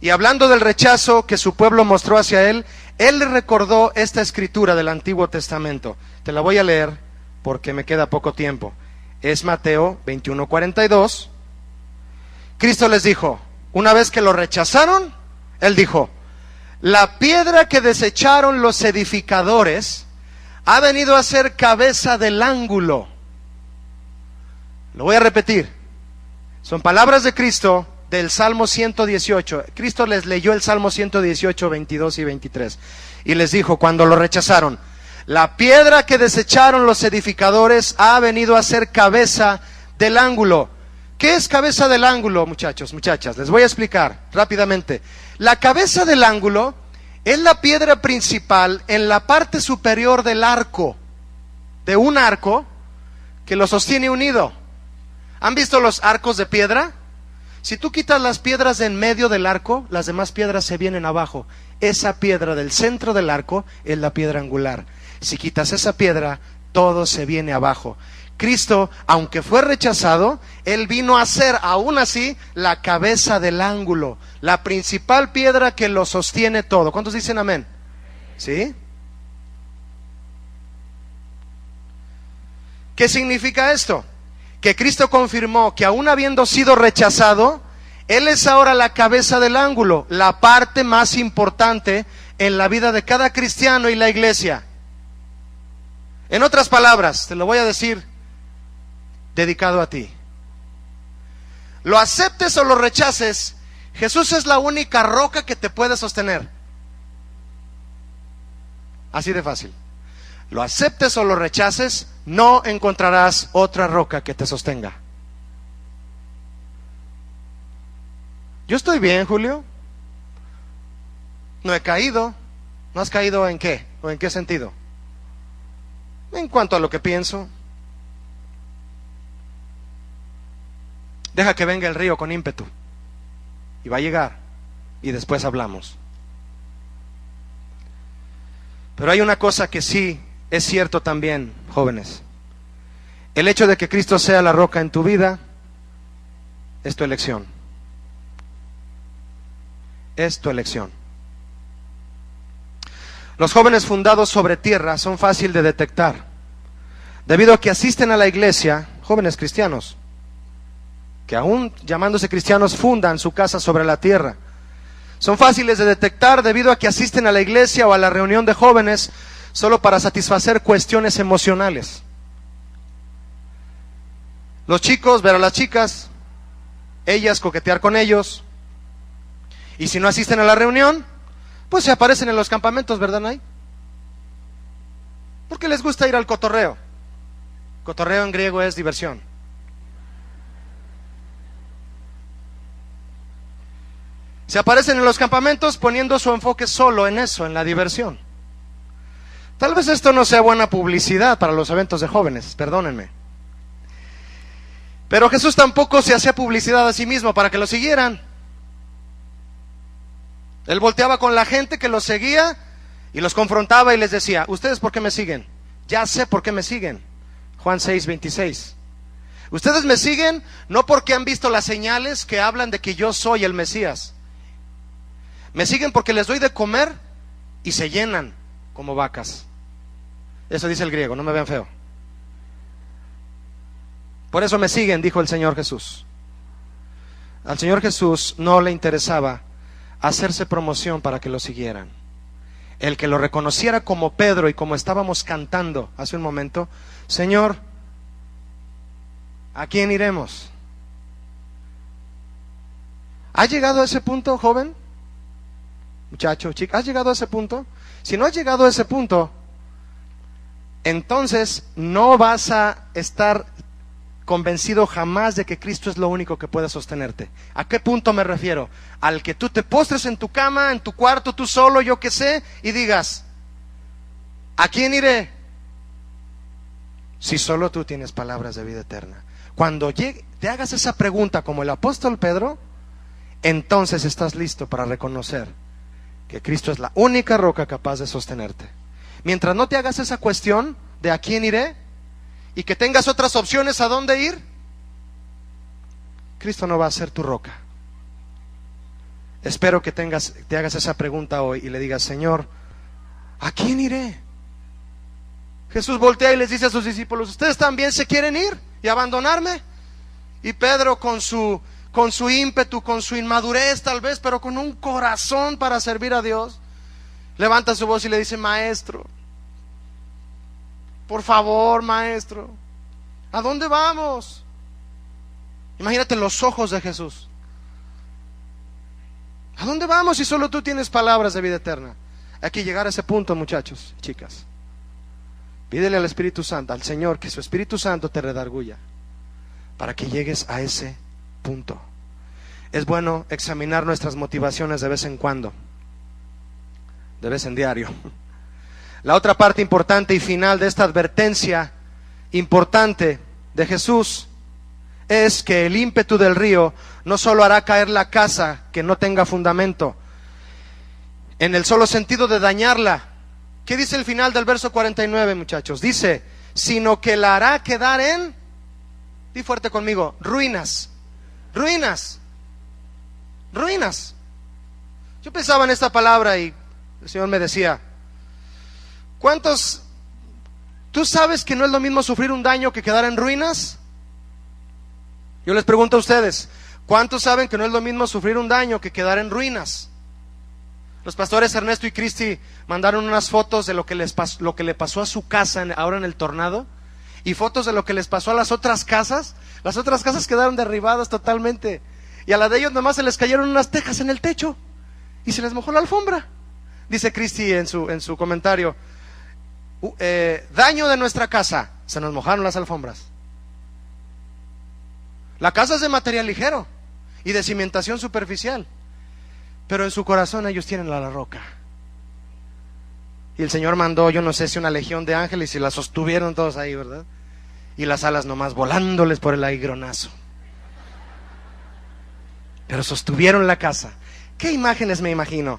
S1: Y hablando del rechazo que su pueblo mostró hacia Él, Él le recordó esta escritura del Antiguo Testamento. Te la voy a leer porque me queda poco tiempo. Es Mateo 21:42. Cristo les dijo, una vez que lo rechazaron, Él dijo, la piedra que desecharon los edificadores ha venido a ser cabeza del ángulo. Lo voy a repetir. Son palabras de Cristo del Salmo 118. Cristo les leyó el Salmo 118, 22 y 23. Y les dijo, cuando lo rechazaron, la piedra que desecharon los edificadores ha venido a ser cabeza del ángulo. ¿Qué es cabeza del ángulo, muchachos, muchachas? Les voy a explicar rápidamente. La cabeza del ángulo es la piedra principal en la parte superior del arco, de un arco que lo sostiene unido. ¿Han visto los arcos de piedra? Si tú quitas las piedras de en medio del arco, las demás piedras se vienen abajo. Esa piedra del centro del arco es la piedra angular. Si quitas esa piedra, todo se viene abajo. Cristo, aunque fue rechazado, Él vino a ser, aún así, la cabeza del ángulo, la principal piedra que lo sostiene todo. ¿Cuántos dicen amén? ¿Sí? ¿Qué significa esto? Que Cristo confirmó que aún habiendo sido rechazado, Él es ahora la cabeza del ángulo, la parte más importante en la vida de cada cristiano y la iglesia. En otras palabras, te lo voy a decir, dedicado a ti. Lo aceptes o lo rechaces, Jesús es la única roca que te puede sostener. Así de fácil. Lo aceptes o lo rechaces, no encontrarás otra roca que te sostenga. Yo estoy bien, Julio. No he caído. ¿No has caído en qué? ¿O en qué sentido? En cuanto a lo que pienso. Deja que venga el río con ímpetu. Y va a llegar. Y después hablamos. Pero hay una cosa que sí es cierto también, jóvenes. El hecho de que Cristo sea la roca en tu vida es tu elección. Es tu elección. Los jóvenes fundados sobre tierra son fácil de detectar, debido a que asisten a la iglesia, jóvenes cristianos, que aún llamándose cristianos fundan su casa sobre la tierra. Son fáciles de detectar debido a que asisten a la iglesia o a la reunión de jóvenes solo para satisfacer cuestiones emocionales. Los chicos ver a las chicas, ellas coquetear con ellos, y si no asisten a la reunión, pues se aparecen en los campamentos, ¿verdad, Nay? Porque les gusta ir al cotorreo. Cotorreo en griego es diversión. Se aparecen en los campamentos poniendo su enfoque solo en eso, en la diversión. Tal vez esto no sea buena publicidad para los eventos de jóvenes, perdónenme. Pero Jesús tampoco se hacía publicidad a sí mismo para que lo siguieran. Él volteaba con la gente que los seguía y los confrontaba y les decía, ¿ustedes por qué me siguen? Ya sé por qué me siguen. Juan 6:26. Ustedes me siguen no porque han visto las señales que hablan de que yo soy el Mesías. Me siguen porque les doy de comer y se llenan como vacas. Eso dice el griego, no me vean feo. Por eso me siguen, dijo el Señor Jesús. Al Señor Jesús no le interesaba hacerse promoción para que lo siguieran. El que lo reconociera como Pedro, y como estábamos cantando hace un momento: Señor, ¿a quién iremos? ¿Has llegado a ese punto, joven? Muchacho, chica, ¿has llegado a ese punto? Si no has llegado a ese punto, entonces no vas a estar convencido jamás de que Cristo es lo único que puede sostenerte. ¿A qué punto me refiero? Al que tú te postres en tu cama, en tu cuarto, tú solo, yo qué sé, y digas: ¿a quién iré? Si solo tú tienes palabras de vida eterna. Cuando te hagas esa pregunta como el apóstol Pedro, entonces estás listo para reconocer que Cristo es la única roca capaz de sostenerte. Mientras no te hagas esa cuestión de ¿a quién iré? Y que tengas otras opciones a dónde ir, Cristo no va a ser tu roca. Espero que te hagas esa pregunta hoy y le digas: Señor, ¿a quién iré? Jesús voltea y les dice a sus discípulos: ¿ustedes también se quieren ir y abandonarme? Y Pedro, con su ímpetu, con su inmadurez tal vez, pero con un corazón para servir a Dios, levanta su voz y le dice: Maestro, por favor, maestro, ¿a dónde vamos? Imagínate los ojos de Jesús. ¿A dónde vamos si solo tú tienes palabras de vida eterna? Hay que llegar a ese punto, muchachos, chicas. Pídele al Espíritu Santo, al Señor, que su Espíritu Santo te redarguya para que llegues a ese punto. Es bueno examinar nuestras motivaciones de vez en cuando, de vez en diario. La otra parte importante y final de esta advertencia importante de Jesús es que el ímpetu del río no solo hará caer la casa que no tenga fundamento, en el solo sentido de dañarla. ¿Qué dice el final del verso 49, muchachos? Dice: sino que la hará quedar en, di fuerte conmigo, ruinas. Ruinas. Ruinas. Yo pensaba en esta palabra y el Señor me decía: ¿cuántos? ¿Tú sabes que no es lo mismo sufrir un daño que quedar en ruinas? Yo les pregunto a ustedes: ¿cuántos saben que no es lo mismo sufrir un daño que quedar en ruinas? Los pastores Ernesto y Cristi mandaron unas fotos de lo que le pasó a su casa ahora en el tornado, y fotos de lo que les pasó a las otras casas. Las otras casas quedaron derribadas totalmente, y a la de ellos nomás se les cayeron unas tejas en el techo y se les mojó la alfombra. Dice Cristi en su comentario: daño de nuestra casa, se nos mojaron las alfombras. La casa es de material ligero y de cimentación superficial, pero en su corazón ellos tienen la roca. Y el Señor mandó, yo no sé si una legión de ángeles, y la sostuvieron todos ahí, ¿verdad? Y las alas nomás volándoles por el aigronazo, pero sostuvieron la casa. ¿Qué imágenes me imagino?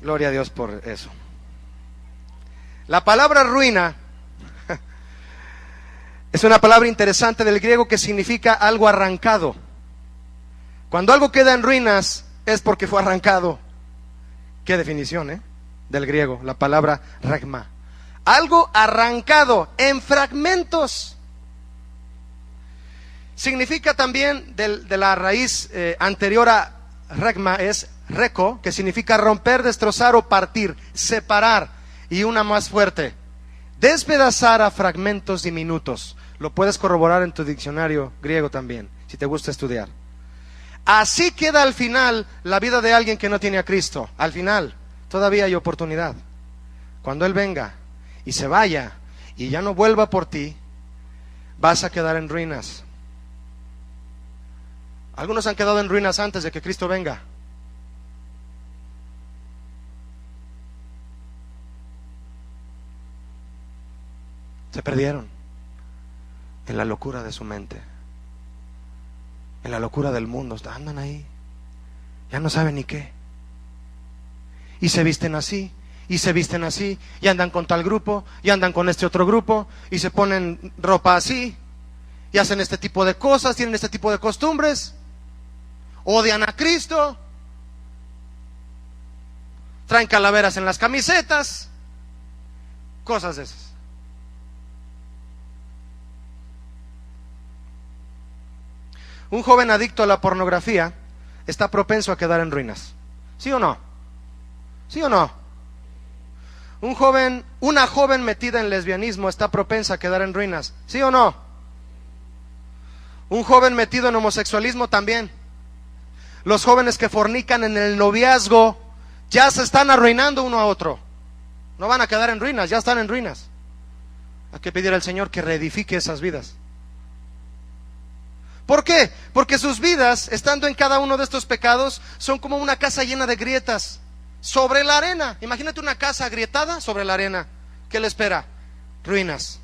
S1: Gloria a Dios por eso. La palabra ruina es una palabra interesante del griego que significa algo arrancado. Cuando algo queda en ruinas es porque fue arrancado. Qué definición, del griego, la palabra regma. Algo arrancado en fragmentos. Significa también de la raíz anterior a regma es reco, que significa romper, destrozar o partir, separar. Y una más fuerte: despedazar a fragmentos diminutos. Lo puedes corroborar en tu diccionario griego también, si te gusta estudiar. Así queda al final la vida de alguien que no tiene a Cristo. Al final todavía hay oportunidad. Cuando Él venga y se vaya y ya no vuelva por ti, vas a quedar en ruinas. Algunos han quedado en ruinas antes de que Cristo venga. Se perdieron en la locura de su mente, en la locura del mundo. Andan ahí, ya no saben ni qué, y se visten así, y se visten así, y andan con tal grupo, y andan con este otro grupo, y se ponen ropa así, y hacen este tipo de cosas, tienen este tipo de costumbres, odian a Cristo, traen calaveras en las camisetas, cosas de esas. Un joven adicto a la pornografía está propenso a quedar en ruinas. ¿Sí o no? ¿Sí o no? Una joven metida en lesbianismo está propensa a quedar en ruinas. ¿Sí o no? Un joven metido en homosexualismo también. Los jóvenes que fornican en el noviazgo ya se están arruinando uno a otro. No van a quedar en ruinas, ya están en ruinas. Hay que pedir al Señor que reedifique esas vidas. ¿Por qué? Porque sus vidas, estando en cada uno de estos pecados, son como una casa llena de grietas sobre la arena. Imagínate una casa agrietada sobre la arena. ¿Qué le espera? Ruinas.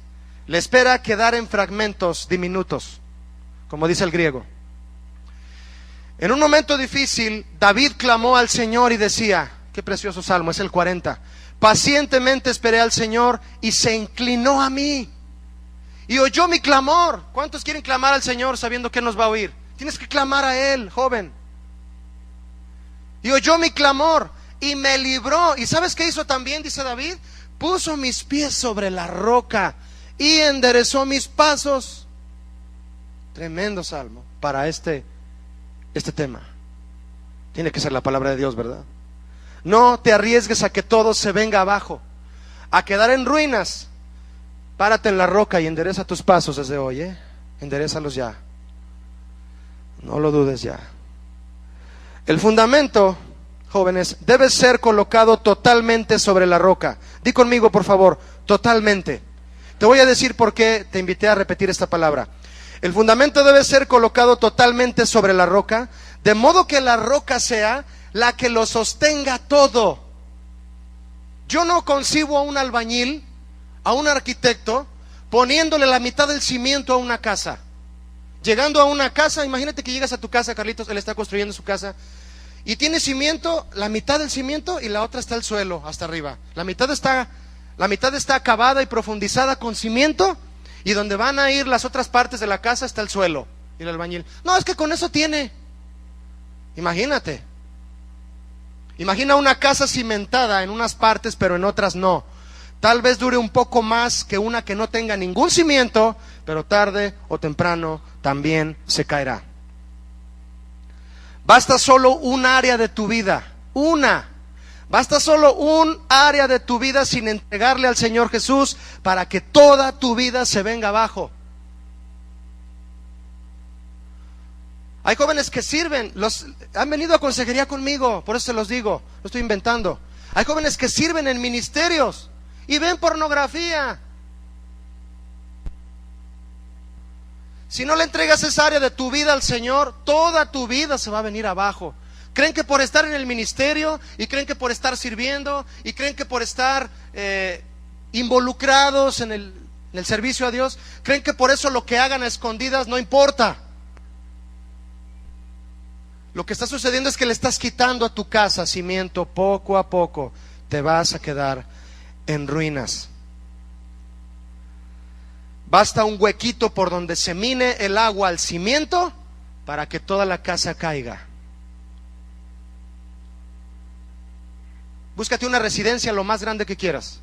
S1: Le espera quedar en fragmentos diminutos, como dice el griego. En un momento difícil, David clamó al Señor y decía, qué precioso salmo, es el 40. Pacientemente esperé al Señor y se inclinó a mí y oyó mi clamor. ¿Cuántos quieren clamar al Señor sabiendo que nos va a oír? Tienes que clamar a Él, joven. Y oyó mi clamor y me libró. ¿Y sabes qué hizo también? Dice David, puso mis pies sobre la roca y enderezó mis pasos. Tremendo salmo para este tema. Tiene que ser la palabra de Dios, ¿verdad? No te arriesgues a que todo se venga abajo, a quedar en ruinas. Párate en la roca y endereza tus pasos desde hoy, enderézalos ya. No lo dudes ya. El fundamento, jóvenes, debe ser colocado totalmente sobre la roca. Di conmigo, por favor, totalmente. Te voy a decir por qué te invité a repetir esta palabra. El fundamento debe ser colocado totalmente sobre la roca, de modo que la roca sea la que lo sostenga todo. Yo no concibo a un albañil, a un arquitecto, poniéndole la mitad del cimiento a una casa. Llegando a una casa, imagínate que llegas a tu casa, Carlitos, él está construyendo su casa, y tiene cimiento, la mitad del cimiento y la otra está el suelo, hasta arriba. La mitad está acabada y profundizada con cimiento, y donde van a ir las otras partes de la casa está el suelo. Y el albañil, no, es que con eso tiene. Imagínate. Imagina una casa cimentada en unas partes, pero en otras no. Tal vez dure un poco más que una que no tenga ningún cimiento, pero tarde o temprano también se caerá. Basta solo un área de tu vida, basta solo un área de tu vida sin entregarle al Señor Jesús para que toda tu vida se venga abajo. Hay jóvenes que sirven, han venido a consejería conmigo, por eso se los digo, lo estoy inventando. Hay jóvenes que sirven en ministerios y ven pornografía. Si no le entregas esa área de tu vida al Señor, toda tu vida se va a venir abajo. Creen que por estar en el ministerio, y creen que por estar sirviendo, y creen que por estar involucrados en el servicio a Dios, creen que por eso lo que hagan a escondidas no importa. Lo que está sucediendo es que le estás quitando a tu casa cimiento. Poco a poco te vas a quedar en ruinas. Basta un huequito por donde se mine el agua al cimiento para que toda la casa caiga. Búscate una residencia lo más grande que quieras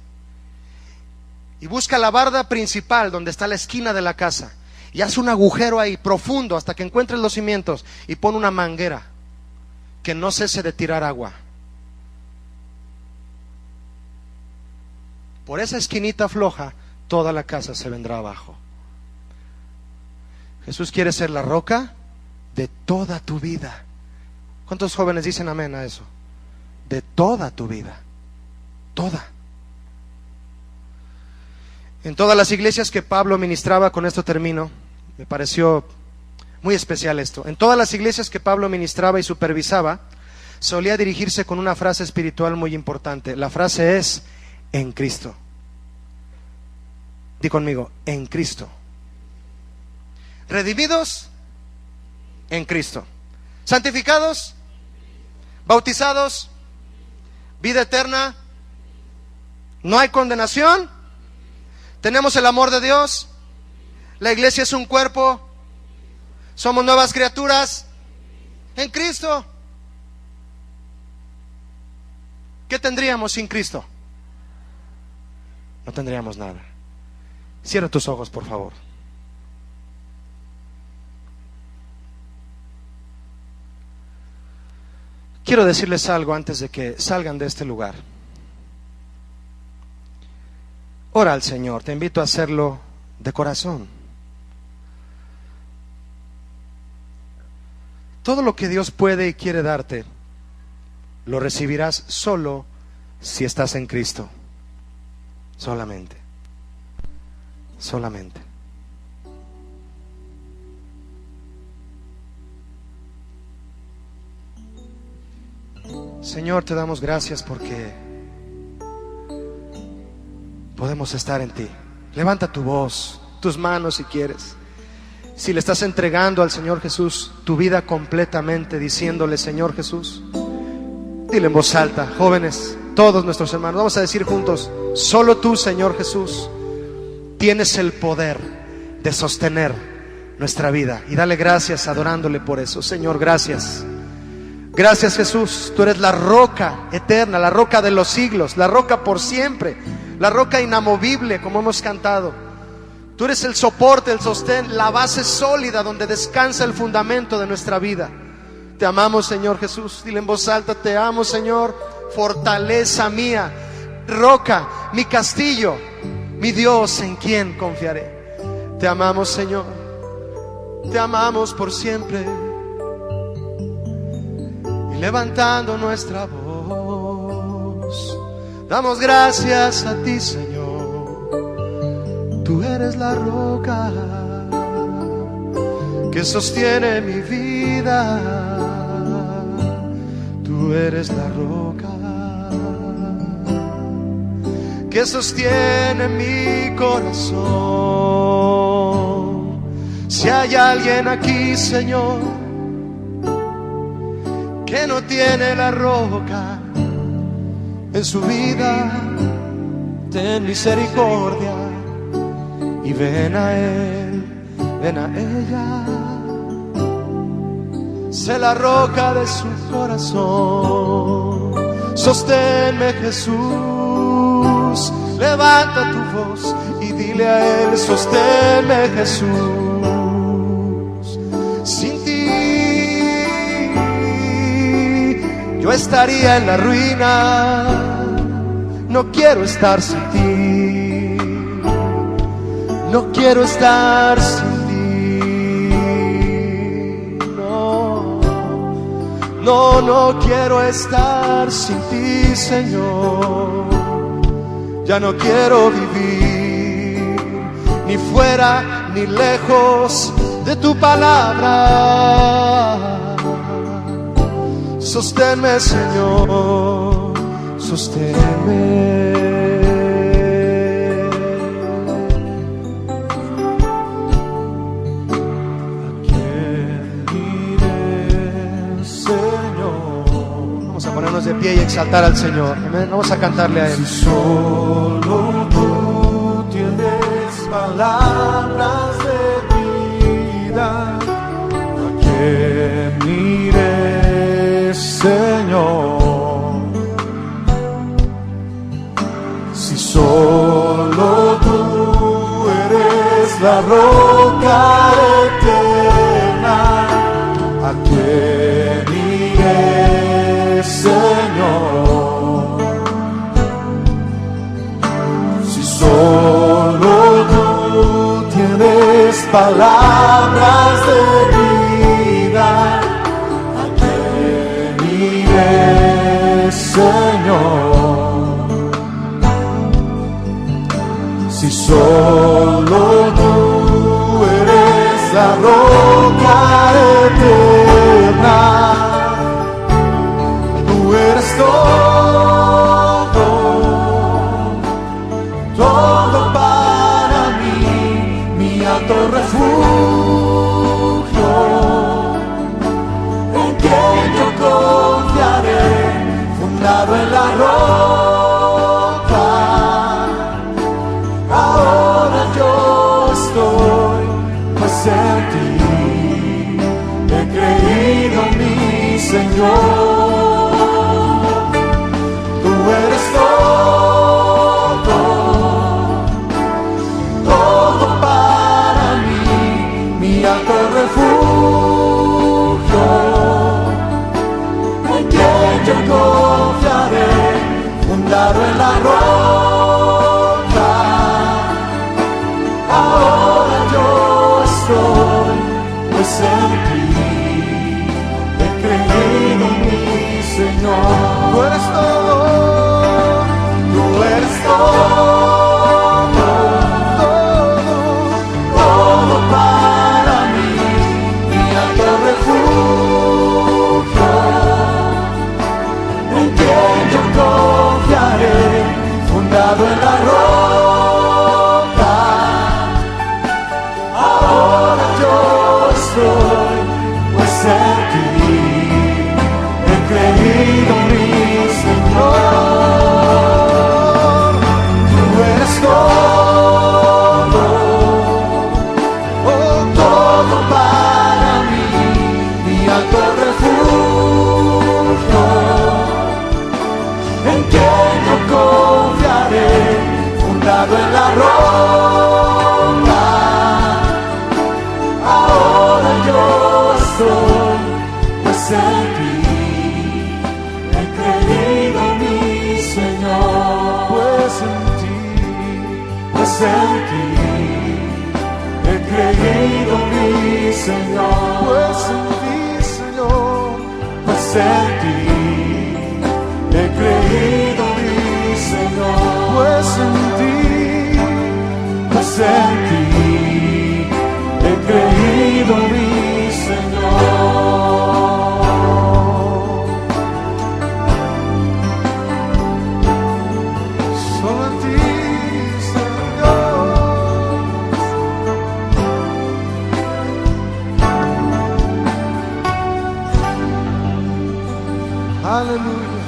S1: y busca la barda principal donde está la esquina de la casa y haz un agujero ahí profundo hasta que encuentres los cimientos y pon una manguera que no cese de tirar agua. Por esa esquinita floja toda la casa se vendrá abajo. Jesús quiere ser la roca de toda tu vida. ¿Cuántos jóvenes dicen amén a eso? De toda tu vida, toda. En todas las iglesias que Pablo ministraba, con esto termino, me pareció muy especial esto. En todas las iglesias que Pablo ministraba y supervisaba, solía dirigirse con una frase espiritual muy importante. La frase es: en Cristo. Di conmigo, en Cristo. Redimidos en Cristo. Santificados, bautizados, vida eterna No hay condenación. Tenemos el amor de Dios. La iglesia es un cuerpo. Somos nuevas criaturas en Cristo. ¿Qué tendríamos sin Cristo? No tendríamos nada. Cierra tus ojos, por favor. Quiero decirles algo antes de que salgan de este lugar. Ora al Señor, te invito a hacerlo de corazón. Todo lo que Dios puede y quiere darte, lo recibirás solo si estás en Cristo. Solamente. Solamente. Señor, te damos gracias porque podemos estar en ti. Levanta tu voz, tus manos si quieres. Si le estás entregando al Señor Jesús tu vida completamente, diciéndole: Señor Jesús, dile en voz alta, jóvenes, todos nuestros hermanos, vamos a decir juntos: solo tú, Señor Jesús, tienes el poder de sostener nuestra vida. Y dale gracias adorándole por eso. Señor, gracias. Gracias, Jesús, tú eres la roca eterna, la roca de los siglos, la roca por siempre, la roca inamovible, como hemos cantado. Tú eres el soporte, el sostén, la base sólida donde descansa el fundamento de nuestra vida. Te amamos, Señor Jesús. Dile en voz alta: te amo, Señor, fortaleza mía, roca, mi castillo, mi Dios, en quien confiaré. Te amamos, Señor, te amamos por siempre. Y levantando nuestra voz, damos gracias a ti, Señor. Tú eres la roca que sostiene mi vida. Tú eres la roca que sostiene mi corazón. Si hay alguien aquí, Señor, que no tiene la roca en su vida, ten misericordia y ven a él, ven a ella. Sé la roca de su corazón. Sosténme, Jesús. Levanta tu voz y dile a él: sosténme, Jesús. Sin ti yo estaría en la ruina. No quiero estar sin ti. No quiero estar sin ti. No, no quiero estar sin ti, Señor. Ya no quiero vivir ni fuera ni lejos de tu palabra. Sosténme, Señor, sosténme. De pie y exaltar al Señor. Amén. Vamos a cantarle a él.
S2: Si solo tú tienes palabras de vida, ¿a quién iré, Señor? Si solo tú eres la roca eterna, ¿a quién iré, Señor? Si solo tú tienes palabras de vida, ¿a quién iré, Señor? Si solo tú eres la roca eterna, eres todo para mí, mi alto refugio, en quien yo confiaré, fundado en la roca. Señor. Tú eres todo para mí, mi alto refugio, en quien yo confiaré, fundado en la roca. Ahora yo estoy, pues en ti he creído, mi Señor. Tú eres todo, tú eres todo para mí, mi alto refugio, en quien yo confiaré, fundado en la roca. Ahora yo estoy, pues en ti he creído, mi Señor. Tú eres todo para mí, mi alto refugio, en quien yo confiaré, fundado en la roca. Ahora yo estoy, pues en ti he creído, mi Señor. Pues en ti he creído, mi Señor. Pues en ti, Señor. Pues en ti he creído, mi Señor. Pues en ti he creído, mi Señor. Solo en ti, Señor. Aleluya.